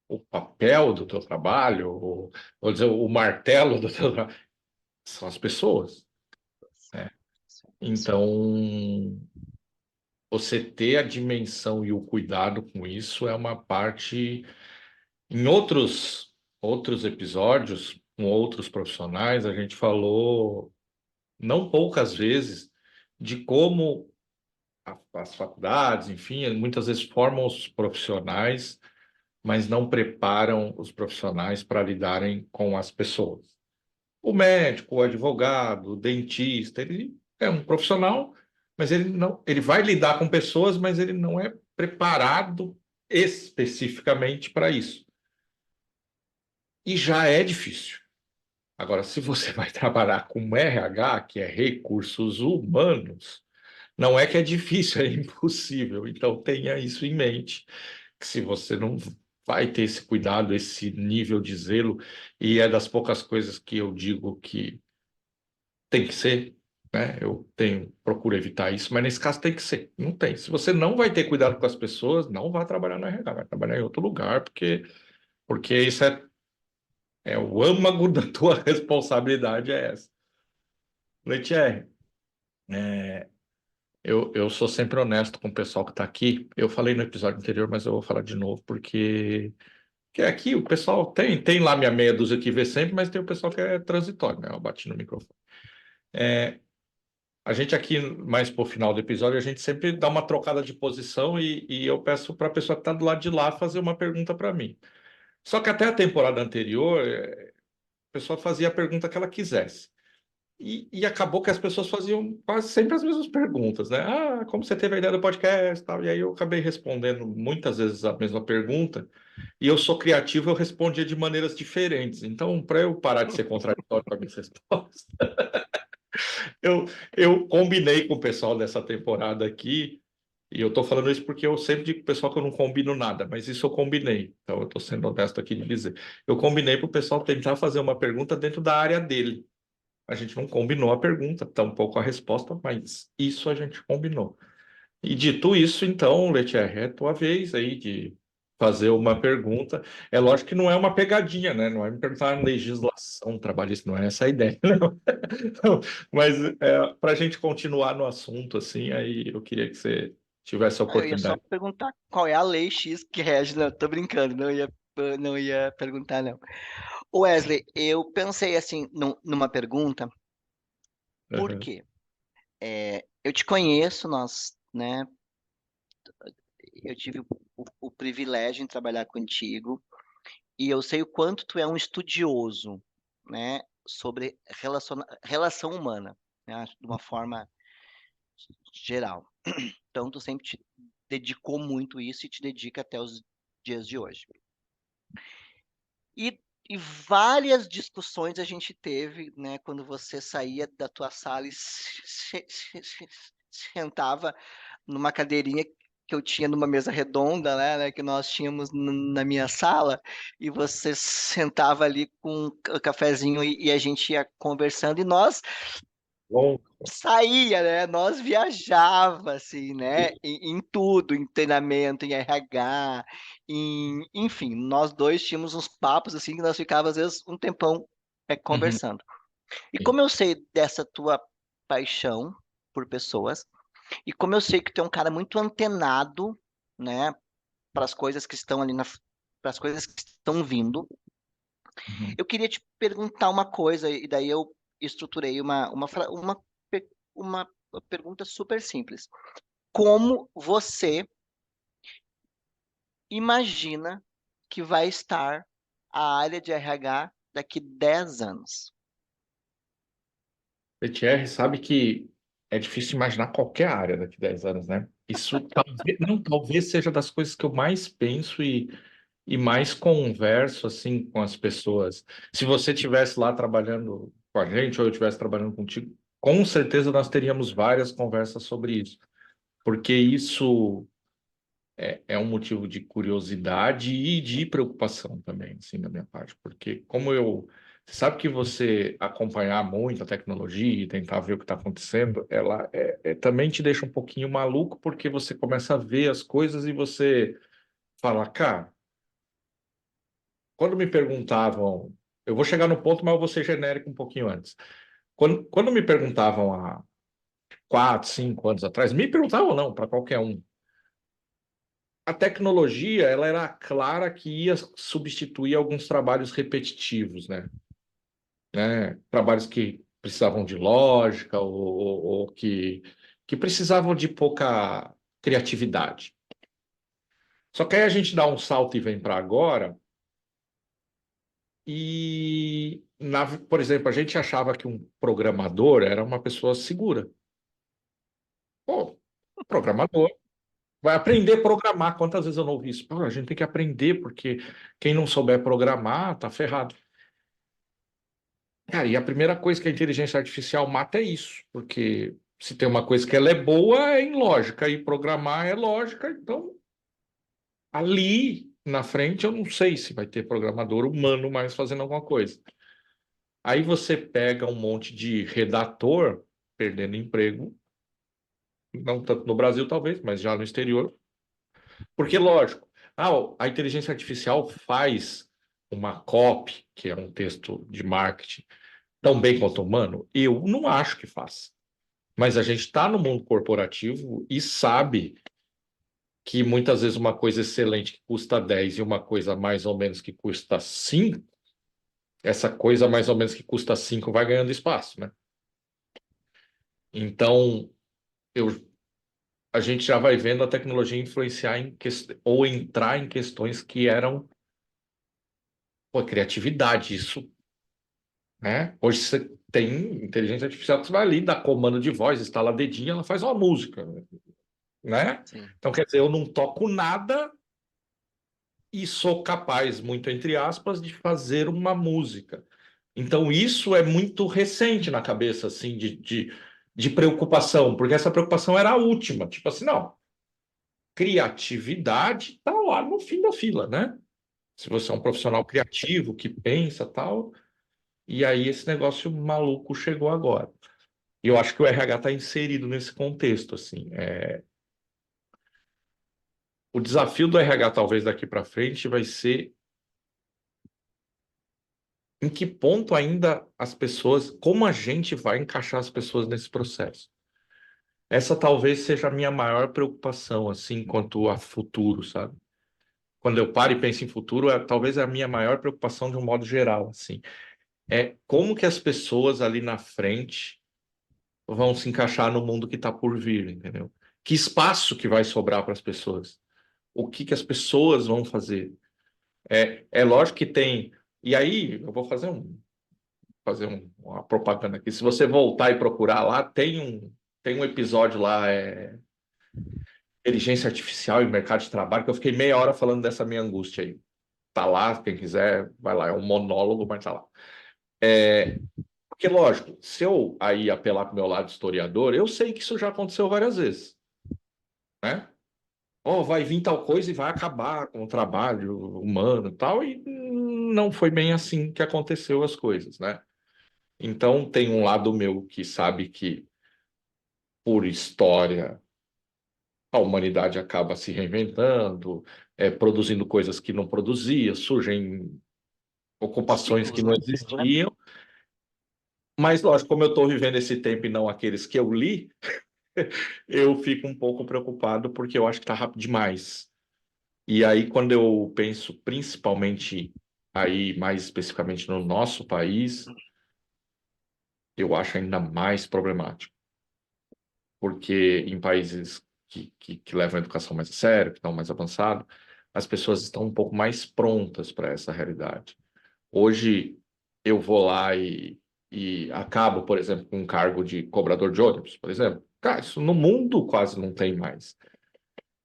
o papel do teu trabalho, vou dizer, o martelo do teu trabalho, são as pessoas, né? Então, você ter a dimensão e o cuidado com isso é uma parte. Em outros episódios, com outros profissionais, a gente falou não poucas vezes de como as faculdades, enfim, muitas vezes formam os profissionais, mas não preparam os profissionais para lidarem com as pessoas. O médico, o advogado, o dentista, ele é um profissional, mas ele não, ele vai lidar com pessoas, mas ele não é preparado especificamente para isso. E já é difícil. Agora, se você vai trabalhar com RH, que é recursos humanos, não é que é difícil, é impossível. Então, tenha isso em mente, que se você não vai ter esse cuidado, esse nível de zelo, e é das poucas coisas que eu digo que tem que ser, né? Procuro evitar isso, mas nesse caso tem que ser. Não tem. Se você não vai ter cuidado com as pessoas, não vá trabalhar no RH, vai trabalhar em outro lugar, porque isso é o âmago da tua responsabilidade é essa. Letier, eu sou sempre honesto com o pessoal que está aqui. Eu falei no episódio anterior, mas eu vou falar de novo, porque aqui o pessoal tem lá minha meia dúzia que vê sempre, mas tem o pessoal que é transitório, né? Eu bati no microfone. A gente aqui, mais pro final do episódio, a gente sempre dá uma trocada de posição e eu peço para a pessoa que está do lado de lá fazer uma pergunta para mim. Só que até a temporada anterior, a pessoa fazia a pergunta que ela quisesse. E acabou que as pessoas faziam quase sempre as mesmas perguntas, né? Ah, como você teve a ideia do podcast, tal. E aí eu acabei respondendo muitas vezes a mesma pergunta. E eu sou criativo, eu respondia de maneiras diferentes. Então, para eu parar de ser contraditório com as minhas respostas, Eu, eu combinei com o pessoal dessa temporada aqui, e eu tô falando isso porque eu sempre digo pro pessoal que eu não combino nada, mas isso eu combinei. Então eu tô sendo honesto aqui de dizer. Eu combinei pro pessoal tentar fazer uma pergunta dentro da área dele. A gente não combinou a pergunta, tampouco a resposta, mas isso a gente combinou. E dito isso, então, Letier, é tua vez aí de fazer uma pergunta. É lógico que não é uma pegadinha, né? Não é me perguntar legislação trabalhista, não é essa a ideia, não. Mas para a gente continuar no assunto, assim, aí eu queria que você tivesse a Eu ia só oportunidade. perguntar qual é a lei X que rege. Não, tô brincando, não ia perguntar, não. Wesley, eu pensei assim numa pergunta, por Uhum. quê? Eu te conheço, nós, né? Eu tive o privilégio em trabalhar contigo e eu sei o quanto tu é um estudioso, né? Sobre relação humana, né? De uma forma geral. Então, tu sempre te dedicou muito isso e te dedica até os dias de hoje. E, e várias discussões a gente teve, né, quando você saía da tua sala e sentava numa cadeirinha que eu tinha numa mesa redonda, né, que nós tínhamos na minha sala, e você sentava ali com o cafezinho e a gente ia conversando, e nós Bom, saía, né? Nós viajava, assim, né? Em tudo, em treinamento, em RH, enfim, nós dois tínhamos uns papos assim que nós ficávamos às vezes um tempão uhum. conversando. E como eu sei dessa tua paixão por pessoas, e como eu sei que tu é um cara muito antenado, né, para as coisas que estão ali para as coisas que estão vindo, Uhum. eu queria te perguntar uma coisa, e daí eu estruturei uma pergunta super simples. Como você imagina que vai estar a área de RH daqui 10 anos? Letier sabe que é difícil imaginar qualquer área daqui a 10 anos, né? Isso talvez, não, talvez seja das coisas que eu mais penso e mais converso assim com as pessoas. Se você tivesse lá trabalhando com a gente ou eu estivesse trabalhando contigo, com certeza nós teríamos várias conversas sobre isso, porque isso é um motivo de curiosidade e de preocupação também, assim, da minha parte, porque como eu você sabe que você acompanhar muito a tecnologia e tentar ver o que está acontecendo, ela também te deixa um pouquinho maluco, porque você começa a ver as coisas e você fala, cara. Quando me perguntavam, eu vou chegar no ponto, mas eu vou ser genérico um pouquinho antes. Quando me perguntavam há 4, 5 anos atrás, me perguntavam não, para qualquer um. A tecnologia, ela era clara que ia substituir alguns trabalhos repetitivos, né? Trabalhos que precisavam de lógica ou que precisavam de pouca criatividade. Só que aí a gente dá um salto e vem para agora. Por exemplo, a gente achava que um programador era uma pessoa segura. Pô, programador vai aprender a programar. Quantas vezes eu não ouvi isso? Pô, a gente tem que aprender, porque quem não souber programar tá ferrado. Cara, e a primeira coisa que a inteligência artificial mata é isso, porque se tem uma coisa que ela é boa, é em lógica, e programar é lógica, então ali na frente eu não sei se vai ter programador humano mais fazendo alguma coisa. Aí você pega um monte de redator perdendo emprego, não tanto no Brasil talvez, mas já no exterior. Porque, lógico, a inteligência artificial faz uma copy, que é um texto de marketing, tão bem quanto o humano? Eu não acho que faz. Mas a gente está no mundo corporativo e sabe que muitas vezes uma coisa excelente que custa 10 e uma coisa mais ou menos que custa 5, essa coisa mais ou menos que custa 5 vai ganhando espaço, né? Então, eu a gente já vai vendo a tecnologia influenciar ou entrar em questões que eram, pô, criatividade, isso, né? Hoje você tem inteligência artificial que você vai ali, dá comando de voz, instala dedinho, ela faz uma música, né? Sim. Então, quer dizer, eu não toco nada e sou capaz, muito entre aspas, de fazer uma música. Então, isso é muito recente na cabeça, assim, de preocupação, porque essa preocupação era a última. Tipo assim, não, criatividade está lá no fim da fila, né? Se você é um profissional criativo, que pensa tal, e aí esse negócio maluco chegou agora. E eu acho que o RH está inserido nesse contexto, assim. O desafio do RH, talvez daqui para frente, vai ser em que ponto ainda as pessoas, como a gente vai encaixar as pessoas nesse processo. Essa talvez seja a minha maior preocupação, assim, quanto a futuro, sabe? Quando eu paro e penso em futuro, talvez é a minha maior preocupação de um modo geral, assim. É como que as pessoas ali na frente vão se encaixar no mundo que está por vir, entendeu? Que espaço que vai sobrar para as pessoas? O que que as pessoas vão fazer? É lógico que tem. E aí, eu vou uma propaganda aqui. Se você voltar e procurar lá, tem um episódio lá, Inteligência Artificial e Mercado de Trabalho, que eu fiquei meia hora falando dessa minha angústia aí. Tá lá, quem quiser, vai lá. É um monólogo, mas tá lá. Porque, lógico, se eu aí apelar para o meu lado historiador, eu sei que isso já aconteceu várias vezes, né? Oh, vai vir tal coisa e vai acabar com o trabalho humano e tal, e não foi bem assim que aconteceu as coisas, né? Então, tem um lado meu que sabe que, por história, a humanidade acaba se reinventando, produzindo coisas que não produzia, surgem ocupações que Ciclos, não né? existiam. Mas, lógico, como eu estou vivendo esse tempo e não aqueles que eu li, eu fico um pouco preocupado porque eu acho que está rápido demais. E aí, quando eu penso principalmente aí, mais especificamente no nosso país, eu acho ainda mais problemático. Porque em países que levam a educação mais a sério, que estão mais avançados, as pessoas estão um pouco mais prontas para essa realidade. Hoje, eu vou lá e acabo, por exemplo, com um cargo de cobrador de ônibus, por exemplo. Cara, isso no mundo quase não tem mais.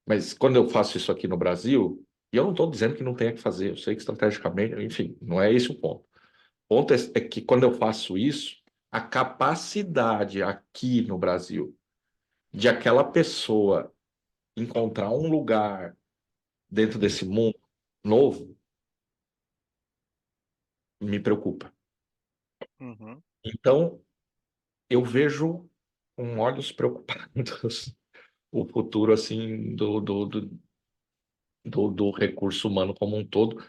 Mas quando eu faço isso aqui no Brasil, e eu não estou dizendo que não tenha que fazer, eu sei que estrategicamente, enfim, não é esse o ponto. O ponto é que quando eu faço isso, a capacidade aqui no Brasil de aquela pessoa encontrar um lugar dentro desse mundo novo me preocupa. Uhum. Então, eu vejo com olhos preocupados o futuro assim do recurso humano como um todo,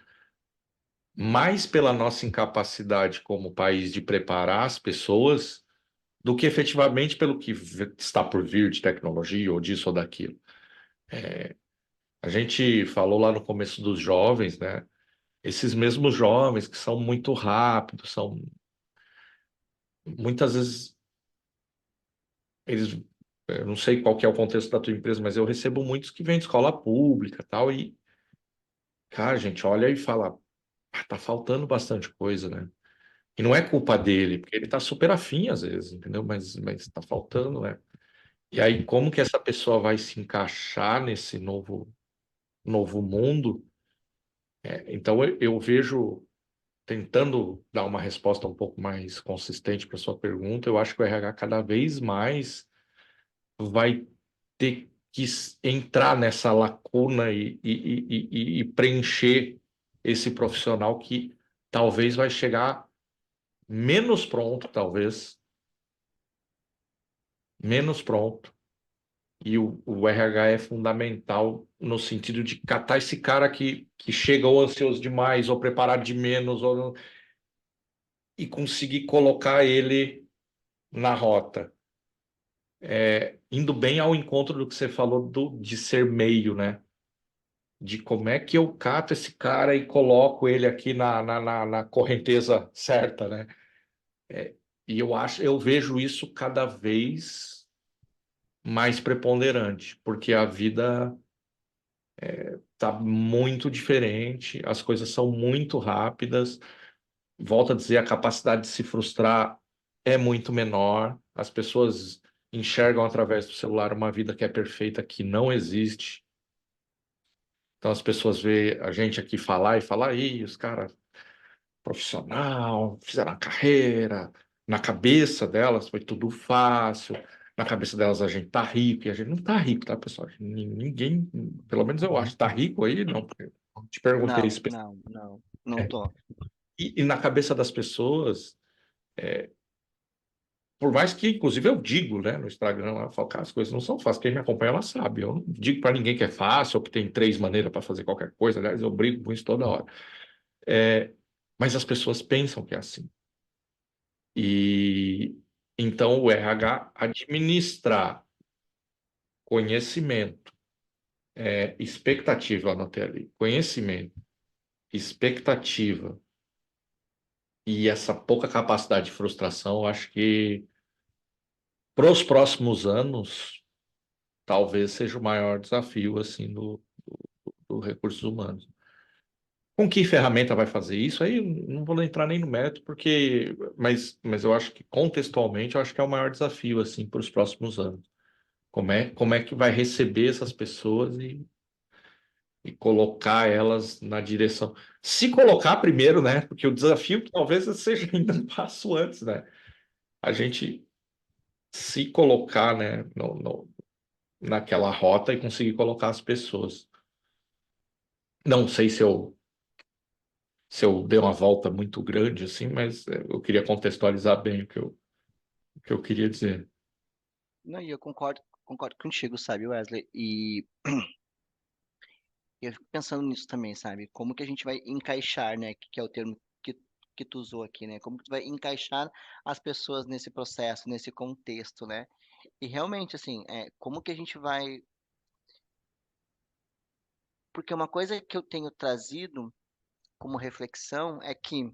mais pela nossa incapacidade como país de preparar as pessoas do que efetivamente pelo que está por vir de tecnologia ou disso ou daquilo. A gente falou lá no começo dos jovens, né? Esses mesmos jovens que são muito rápidos, são muitas vezes eles, eu não sei qual que é o contexto da tua empresa, mas eu recebo muitos que vêm de escola pública, tal, e cara, a gente olha e fala, ah, tá faltando bastante coisa, né? E não é culpa dele, porque ele tá super afim às vezes, entendeu? Mas tá faltando, né? E aí, como que essa pessoa vai se encaixar nesse novo mundo? Então, eu vejo, tentando dar uma resposta um pouco mais consistente para sua pergunta, eu acho que o RH cada vez mais vai ter que entrar nessa lacuna e preencher esse profissional que talvez vai chegar menos pronto, talvez, menos pronto. E o RH é fundamental no sentido de catar esse cara que chega ou ansioso demais, ou preparado de menos, e conseguir colocar ele na rota. Indo bem ao encontro do que você falou de ser meio, né? De como é que eu cato esse cara e coloco ele aqui na correnteza certa, né? E eu vejo isso cada vez mais preponderante, porque a vida tá muito diferente, as coisas são muito rápidas. Volto a dizer, a capacidade de se frustrar é muito menor. As pessoas enxergam através do celular uma vida que é perfeita, que não existe. Então as pessoas veem a gente aqui falar e falar, aí, os caras profissional, fizeram a carreira, na cabeça delas foi tudo fácil. Na cabeça delas a gente tá rico, e a gente não tá rico, tá, pessoal? Ninguém, pelo menos eu acho, tá rico aí? Não, porque eu te perguntei Não, isso. não, não, não É. tô. E na cabeça das pessoas, por mais que, inclusive, eu digo, né, no Instagram, lá, eu falo, cara, as coisas não são fáceis. Quem me acompanha, ela sabe. Eu não digo para ninguém que é fácil ou que tem três maneiras para fazer qualquer coisa. Aliás, eu brigo com isso toda hora. É, mas as pessoas pensam que é assim. E então o RH administrar conhecimento, expectativa, eu anotei ali, conhecimento, expectativa e essa pouca capacidade de frustração, eu acho que para os próximos anos talvez seja o maior desafio assim do recursos humanos. Com que ferramenta vai fazer isso? Aí eu não vou entrar nem no mérito, porque, mas eu acho que contextualmente eu acho que é o maior desafio assim para os próximos anos. Como é que vai receber essas pessoas e colocar elas na direção? Se colocar primeiro, né? Porque o desafio talvez seja ainda um passo antes, né? A gente se colocar, né, naquela rota e conseguir colocar as pessoas. Não sei se eu dei uma volta muito grande, assim, mas eu queria contextualizar bem o que eu queria dizer. Não, e eu concordo contigo, sabe, Wesley? E eu fico pensando nisso também, sabe? Como que a gente vai encaixar, né? Que é o termo que tu usou aqui, né? Como que tu vai encaixar as pessoas nesse processo, nesse contexto, né? E realmente, assim, como que a gente vai. Porque uma coisa que eu tenho trazido como reflexão é que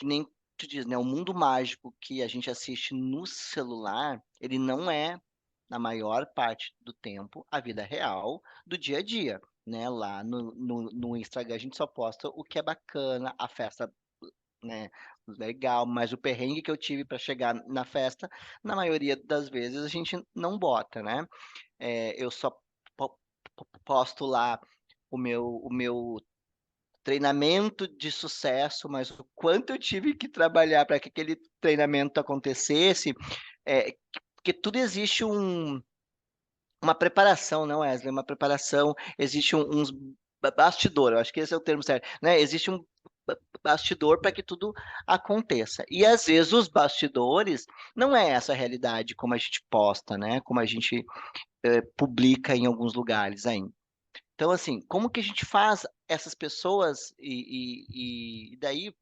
nem tu diz, né? O mundo mágico que a gente assiste no celular, ele não é, na maior parte do tempo, a vida real do dia a dia, né? Lá no Instagram a gente só posta o que é bacana, a festa, né? Legal, mas o perrengue que eu tive para chegar na festa, na maioria das vezes a gente não bota, né? Eu só po- posto lá o meu treinamento de sucesso, mas o quanto eu tive que trabalhar para que aquele treinamento acontecesse, porque tudo existe uma preparação, não, Wesley? Uma preparação, existe uns bastidor, eu acho que esse é o termo certo, né? Existe um bastidor para que tudo aconteça. E às vezes os bastidores não é essa a realidade como a gente posta, né? Como a gente publica em alguns lugares ainda. Então, assim, como que a gente faz essas pessoas e daí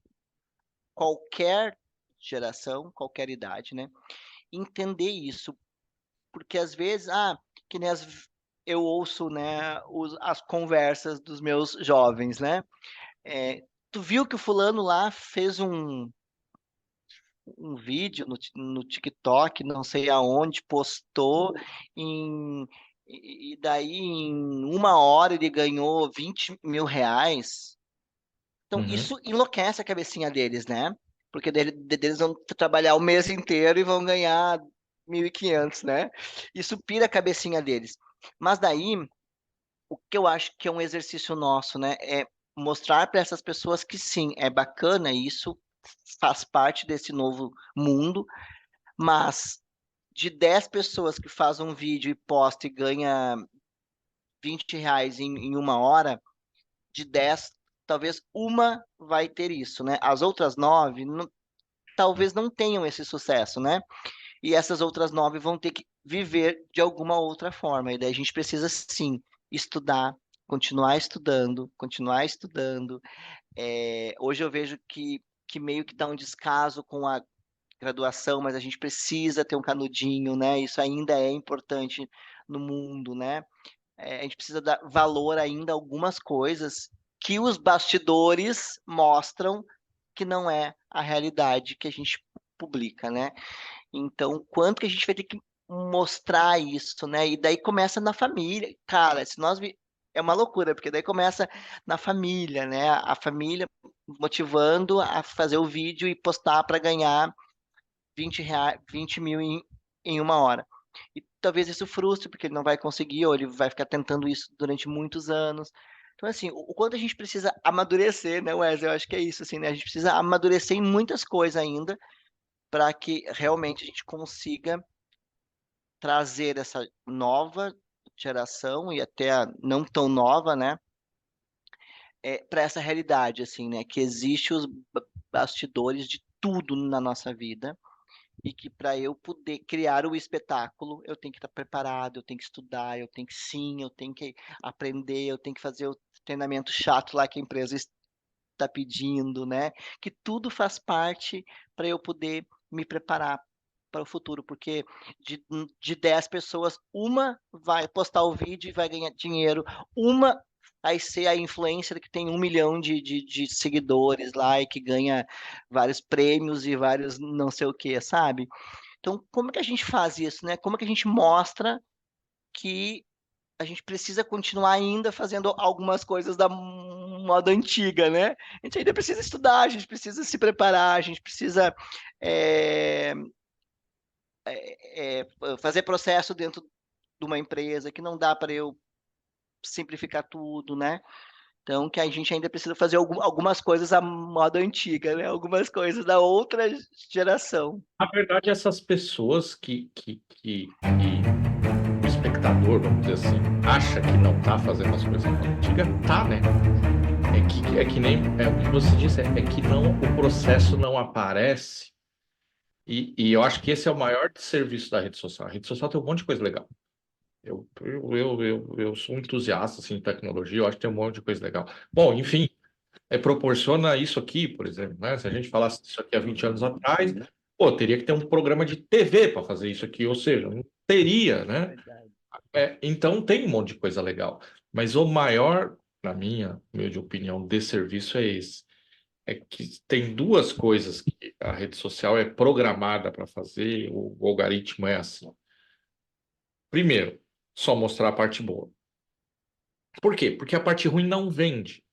qualquer geração, qualquer idade, né, entender isso, porque às vezes, que nem eu ouço, né, as conversas dos meus jovens, né, tu viu que o fulano lá fez um vídeo no TikTok, não sei aonde, postou em e daí em uma hora ele ganhou 20 mil reais. Então, Uhum. isso enlouquece a cabecinha deles, né? Porque eles vão trabalhar o mês inteiro e vão ganhar 1.500, né? Isso pira a cabecinha deles. Mas daí, o que eu acho que é um exercício nosso, né? É mostrar para essas pessoas que sim, é bacana isso, faz parte desse novo mundo, mas de 10 pessoas que fazem um vídeo e posta e ganha 20 reais em uma hora, de 10 talvez uma vai ter isso, né? As outras 9 talvez não tenham esse sucesso, né? E essas outras 9 vão ter que viver de alguma outra forma. E daí a gente precisa, sim, estudar, continuar estudando. Hoje eu vejo que meio que dá um descaso com a graduação, mas a gente precisa ter um canudinho, né? Isso ainda é importante no mundo, né? A gente precisa dar valor ainda a algumas coisas que os bastidores mostram que não é a realidade que a gente publica, né? Então, quanto que a gente vai ter que mostrar isso, né? E daí começa na família. Cara, se nós é uma loucura, porque daí começa na família, né? A família motivando a fazer o vídeo e postar para ganhar 20 reais, 20 mil em uma hora. E talvez isso frustre, porque ele não vai conseguir, ou ele vai ficar tentando isso durante muitos anos. Então, assim, o quanto a gente precisa amadurecer, né, Wesley? Eu acho que é isso, assim, né? A gente precisa amadurecer em muitas coisas ainda para que realmente a gente consiga trazer essa nova geração e até a não tão nova, né, para essa realidade, assim, né, que existe os bastidores de tudo na nossa vida e que para eu poder criar o espetáculo, eu tenho que estar preparado, eu tenho que estudar, eu tenho que sim, eu tenho que aprender, eu tenho que fazer o treinamento chato lá que a empresa está pedindo, né? Que tudo faz parte para eu poder me preparar para o futuro, porque de 10 pessoas, uma vai postar o vídeo e vai ganhar dinheiro, uma vai ser a influencer que tem 1 milhão de seguidores lá e que ganha vários prêmios e vários não sei o que, sabe? Então, como que a gente faz isso, né? Como que a gente mostra que a gente precisa continuar ainda fazendo algumas coisas da moda antiga, né? A gente ainda precisa estudar, a gente precisa se preparar, a gente precisa é, fazer processo dentro de uma empresa, que não dá para eu simplificar tudo, né? Então, que a gente ainda precisa fazer algumas coisas à moda antiga, né? Algumas coisas da outra geração. Na verdade, essas pessoas que o espectador, vamos dizer assim, acha que não tá fazendo as coisas na antiga, tá, né? É que nem é o que você disse, é que não, o processo não aparece. E eu acho que esse é o maior serviço da rede social. A rede social tem um monte de coisa legal. Eu sou um entusiasta assim, de tecnologia, eu acho que tem um monte de coisa legal. Bom, enfim, proporciona isso aqui, por exemplo, né? Se a gente falasse disso aqui há 20 anos atrás, pô, teria que ter um programa de TV para fazer isso aqui, ou seja, não teria, né? Verdade. Então tem um monte de coisa legal. Mas o maior, na minha humilde opinião, desserviço é esse. É que tem duas coisas que a rede social é programada para fazer, o algoritmo é assim. Primeiro, só mostrar a parte boa. Por quê? Porque a parte ruim não vende.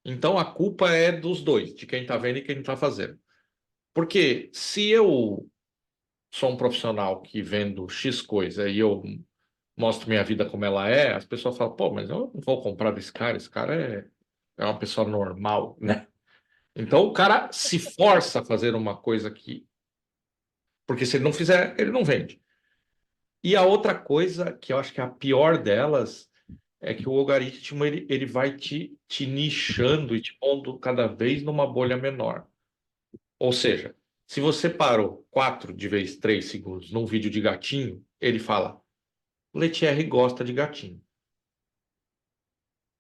Então a culpa é dos dois, de quem está vendo e quem está fazendo. Porque se eu sou um profissional que vendo X coisa e eu mostro minha vida como ela é, as pessoas falam, pô, mas eu não vou comprar desse cara, esse cara é uma pessoa normal, né? Então o cara se força a fazer uma coisa que. Porque se ele não fizer, ele não vende. E a outra coisa, que eu acho que é a pior delas, é que o algoritmo ele vai te nichando e te pondo cada vez numa bolha menor. Ou seja, se você parou 4 de vez 3 segundos num vídeo de gatinho, ele fala, Letieri gosta de gatinho.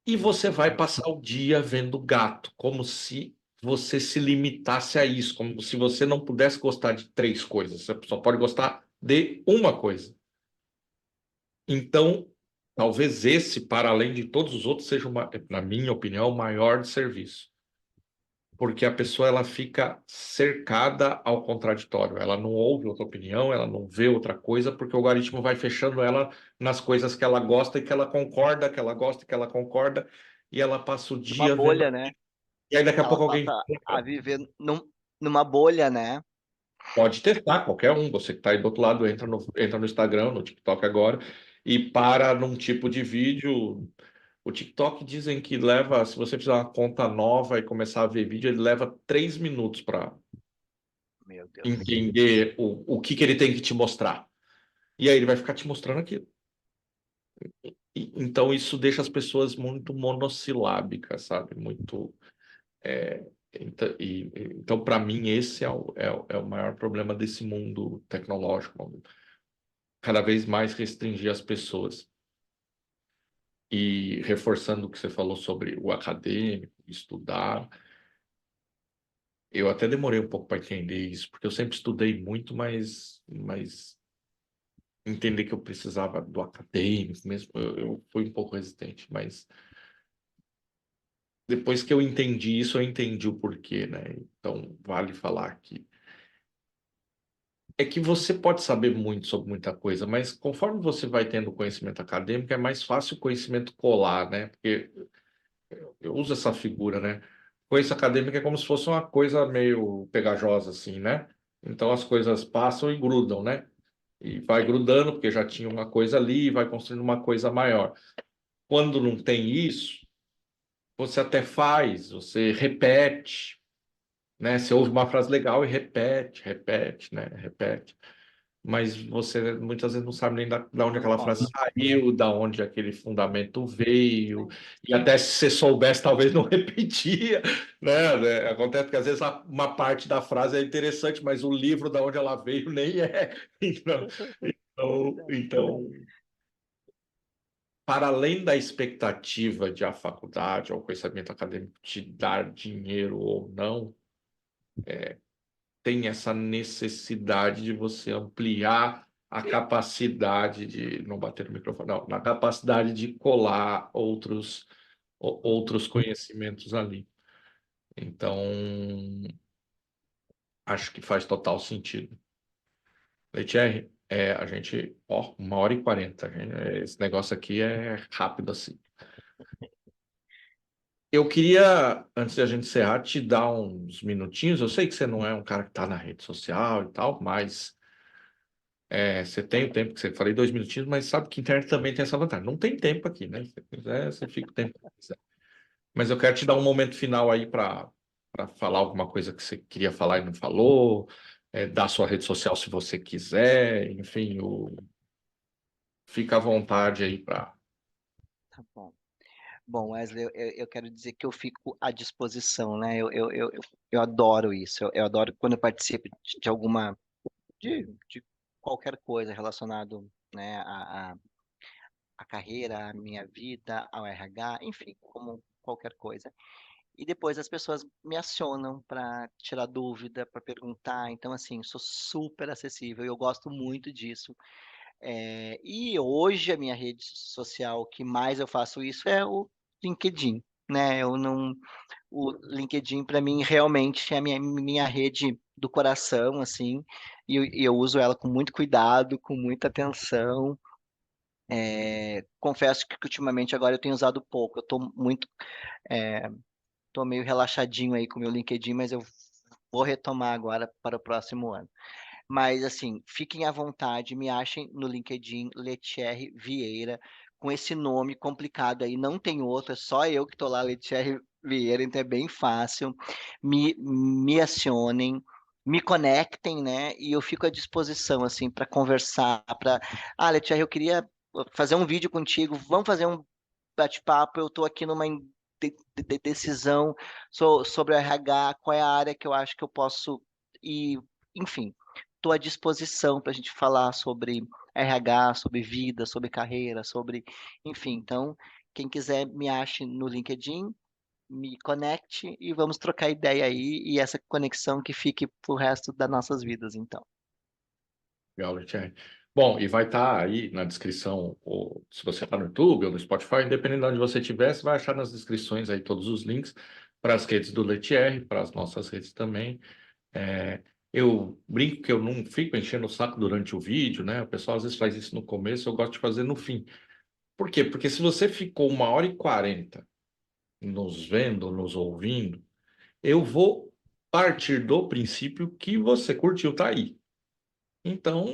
E você vai passar o dia vendo gato, como se você se limitasse a isso, como se você não pudesse gostar de 3 coisas, você só pode gostar de uma coisa. Então, talvez esse, para além de todos os outros, seja, na minha opinião, o maior de serviço. Porque a pessoa ela fica cercada ao contraditório. Ela não ouve outra opinião, ela não vê outra coisa, porque o algoritmo vai fechando ela nas coisas que ela gosta e que ela concorda, que ela gosta e que ela concorda, e ela passa o Uma dia vendo. bolha, né? E aí daqui a Ela pouco alguém passa a viver numa bolha, né? pode testar, qualquer um. Você que está aí do outro lado, entra no Instagram, no TikTok agora, e para num tipo de vídeo. O TikTok dizem que leva, se você fizer uma conta nova e começar a ver vídeo, ele leva 3 minutos para Meu Deus, me livre. entender o que ele tem que te mostrar. E aí ele vai ficar te mostrando aquilo. Então isso deixa as pessoas muito monossilábicas, sabe? Muito. Então, para mim, esse é o maior problema desse mundo tecnológico. Cada vez mais restringir as pessoas. E reforçando o que você falou sobre o acadêmico, estudar. Eu até demorei um pouco para entender isso, porque eu sempre estudei muito, mas entender que eu precisava do acadêmico mesmo, eu fui um pouco resistente, mas depois que eu entendi isso, eu entendi o porquê, né? Então, vale falar que é que você pode saber muito sobre muita coisa, mas conforme você vai tendo conhecimento acadêmico, é mais fácil o conhecimento colar, né? Porque eu uso essa figura, né? Conhecimento acadêmico é como se fosse uma coisa meio pegajosa, assim, né? Então as coisas passam e grudam, né? E vai grudando, porque já tinha uma coisa ali, e vai construindo uma coisa maior. Quando não tem isso, você até faz, você repete, né? Você ouve uma frase legal e repete, repete, né? Repete. Mas você muitas vezes não sabe nem da onde aquela frase Concordo. saiu, da onde aquele fundamento veio, Sim. e até se você soubesse, talvez não repetia, né? Acontece que às vezes uma parte da frase é interessante, mas o livro da onde ela veio nem é. Então, Verdade. para além da expectativa de a faculdade ou o conhecimento acadêmico te dar dinheiro ou não, tem essa necessidade de você ampliar a capacidade de não bater no microfone, não, na capacidade de colar outros conhecimentos ali. Então, acho que faz total sentido. Leitier, a gente, ó, 1h40. Esse negócio aqui é rápido assim. Eu queria, antes de a gente encerrar, te dar uns minutinhos. Eu sei que você não é um cara que está na rede social e tal, mas você tem o tempo que você falei, 2 minutinhos, mas sabe que a internet também tem essa vantagem. Não tem tempo aqui, né? Se você quiser, você fica o tempo que quiser. Mas eu quero te dar um momento final aí para falar alguma coisa que você queria falar e não falou, dar sua rede social se você quiser, enfim, fica à vontade aí para. Tá bom. Bom, Wesley, eu quero dizer que eu fico à disposição, né? Eu adoro isso. Eu adoro quando eu participo de alguma, de qualquer coisa relacionado, né, à carreira, à minha vida, ao RH, enfim, como qualquer coisa. E depois as pessoas me acionam para tirar dúvida, para perguntar. Então, assim, sou super acessível. Eu gosto muito disso. E hoje a minha rede social que mais eu faço isso é o LinkedIn, né? Eu não, o LinkedIn para mim realmente é a minha rede do coração, assim, e eu uso ela com muito cuidado, com muita atenção. Confesso que ultimamente agora eu tenho usado pouco. Eu tô meio relaxadinho aí com o meu LinkedIn, mas eu vou retomar agora para o próximo ano. Mas assim, fiquem à vontade, me achem no LinkedIn Letierre Vieira, com esse nome complicado aí, não tem outro, é só eu que tô lá, Letierre Vieira, então é bem fácil. Me acionem, me conectem, né? E eu fico à disposição assim para conversar, Letierre, eu queria fazer um vídeo contigo, vamos fazer um bate-papo, eu tô aqui numa decisão sobre o RH, qual é a área que eu acho que eu posso ir, enfim, estou à disposição para a gente falar sobre RH, sobre vida, sobre carreira, enfim. Então, quem quiser me ache no LinkedIn, me conecte e vamos trocar ideia aí e essa conexão que fique pro resto das nossas vidas, então. Legal, Leitier. Bom, e vai estar aí na descrição, se você está no YouTube ou no Spotify, independente de onde você estiver, você vai achar nas descrições aí todos os links para as redes do Letierre, para as nossas redes também. Eu brinco que eu não fico enchendo o saco durante o vídeo, né? O pessoal às vezes faz isso no começo, eu gosto de fazer no fim. Por quê? Porque se você ficou 1h40 nos vendo, nos ouvindo, eu vou partir do princípio que você curtiu, tá aí. Então,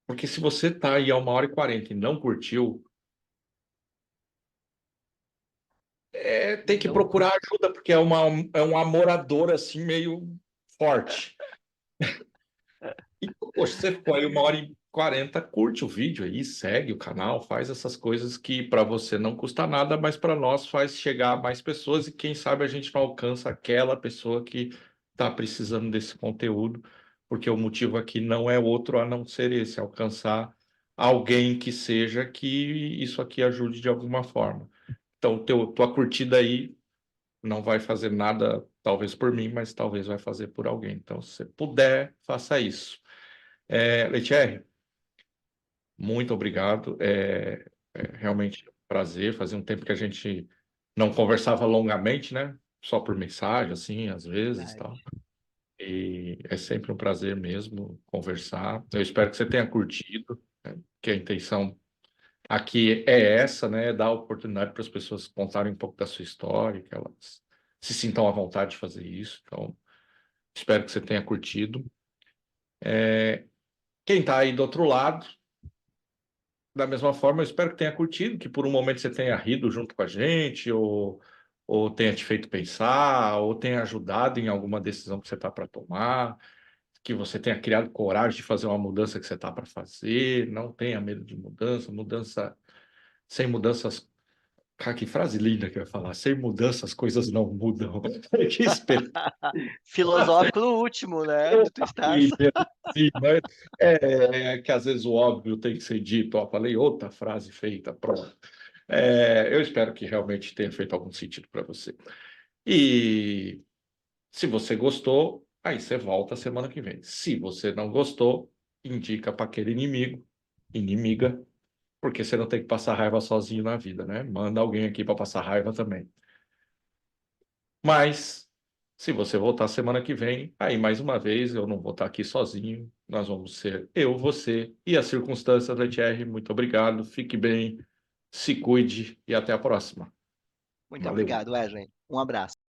porque se você tá aí a 1h40 e não curtiu, tem que Então, procurar ajuda, porque é um amorador assim meio forte. E, poxa, você ficou aí 1h40, curte o vídeo aí, segue o canal, faz essas coisas que para você não custa nada, mas para nós faz chegar a mais pessoas e quem sabe a gente não alcança aquela pessoa que está precisando desse conteúdo, porque o motivo aqui não é outro a não ser esse, alcançar alguém que seja que isso aqui ajude de alguma forma. Então, tua curtida aí não vai fazer nada, talvez por mim, mas talvez vai fazer por alguém. Então, se você puder, faça isso. Letieri, muito obrigado. É realmente um prazer. Fazia um tempo que a gente não conversava longamente, né? Só por mensagem, assim, às vezes, verdade. tal. E é sempre um prazer mesmo conversar. Eu espero que você tenha curtido, né? Que a intenção aqui é essa, né? Dar oportunidade para as pessoas contarem um pouco da sua história, que elas se sintam à vontade de fazer isso. Então, espero que você tenha curtido. Quem está aí do outro lado, da mesma forma, eu espero que tenha curtido, que por um momento você tenha rido junto com a gente, ou ou tenha te feito pensar, ou tenha ajudado em alguma decisão que você está para tomar, que você tenha criado coragem de fazer uma mudança que você está para fazer. Não tenha medo de mudança. Mudança, sem mudanças. Cara, que frase linda que eu ia falar. Sem mudança as coisas não mudam. Que espetáculo. Filosófico no último, né? De tu estás. Sim, mas que às vezes o óbvio tem que ser dito. Ó, falei outra frase feita, pronto. Eu espero que realmente tenha feito algum sentido para você. E se você gostou, aí você volta semana que vem. Se você não gostou, indica para aquele inimigo, inimiga, porque você não tem que passar raiva sozinho na vida, né? Manda alguém aqui para passar raiva também. Mas, se você voltar semana que vem, aí mais uma vez eu não vou estar aqui sozinho. Nós vamos ser eu, você e as circunstâncias, Etienne. Muito obrigado, fique bem, se cuide e até a próxima. Muito Valeu. obrigado, Wesley. Um abraço.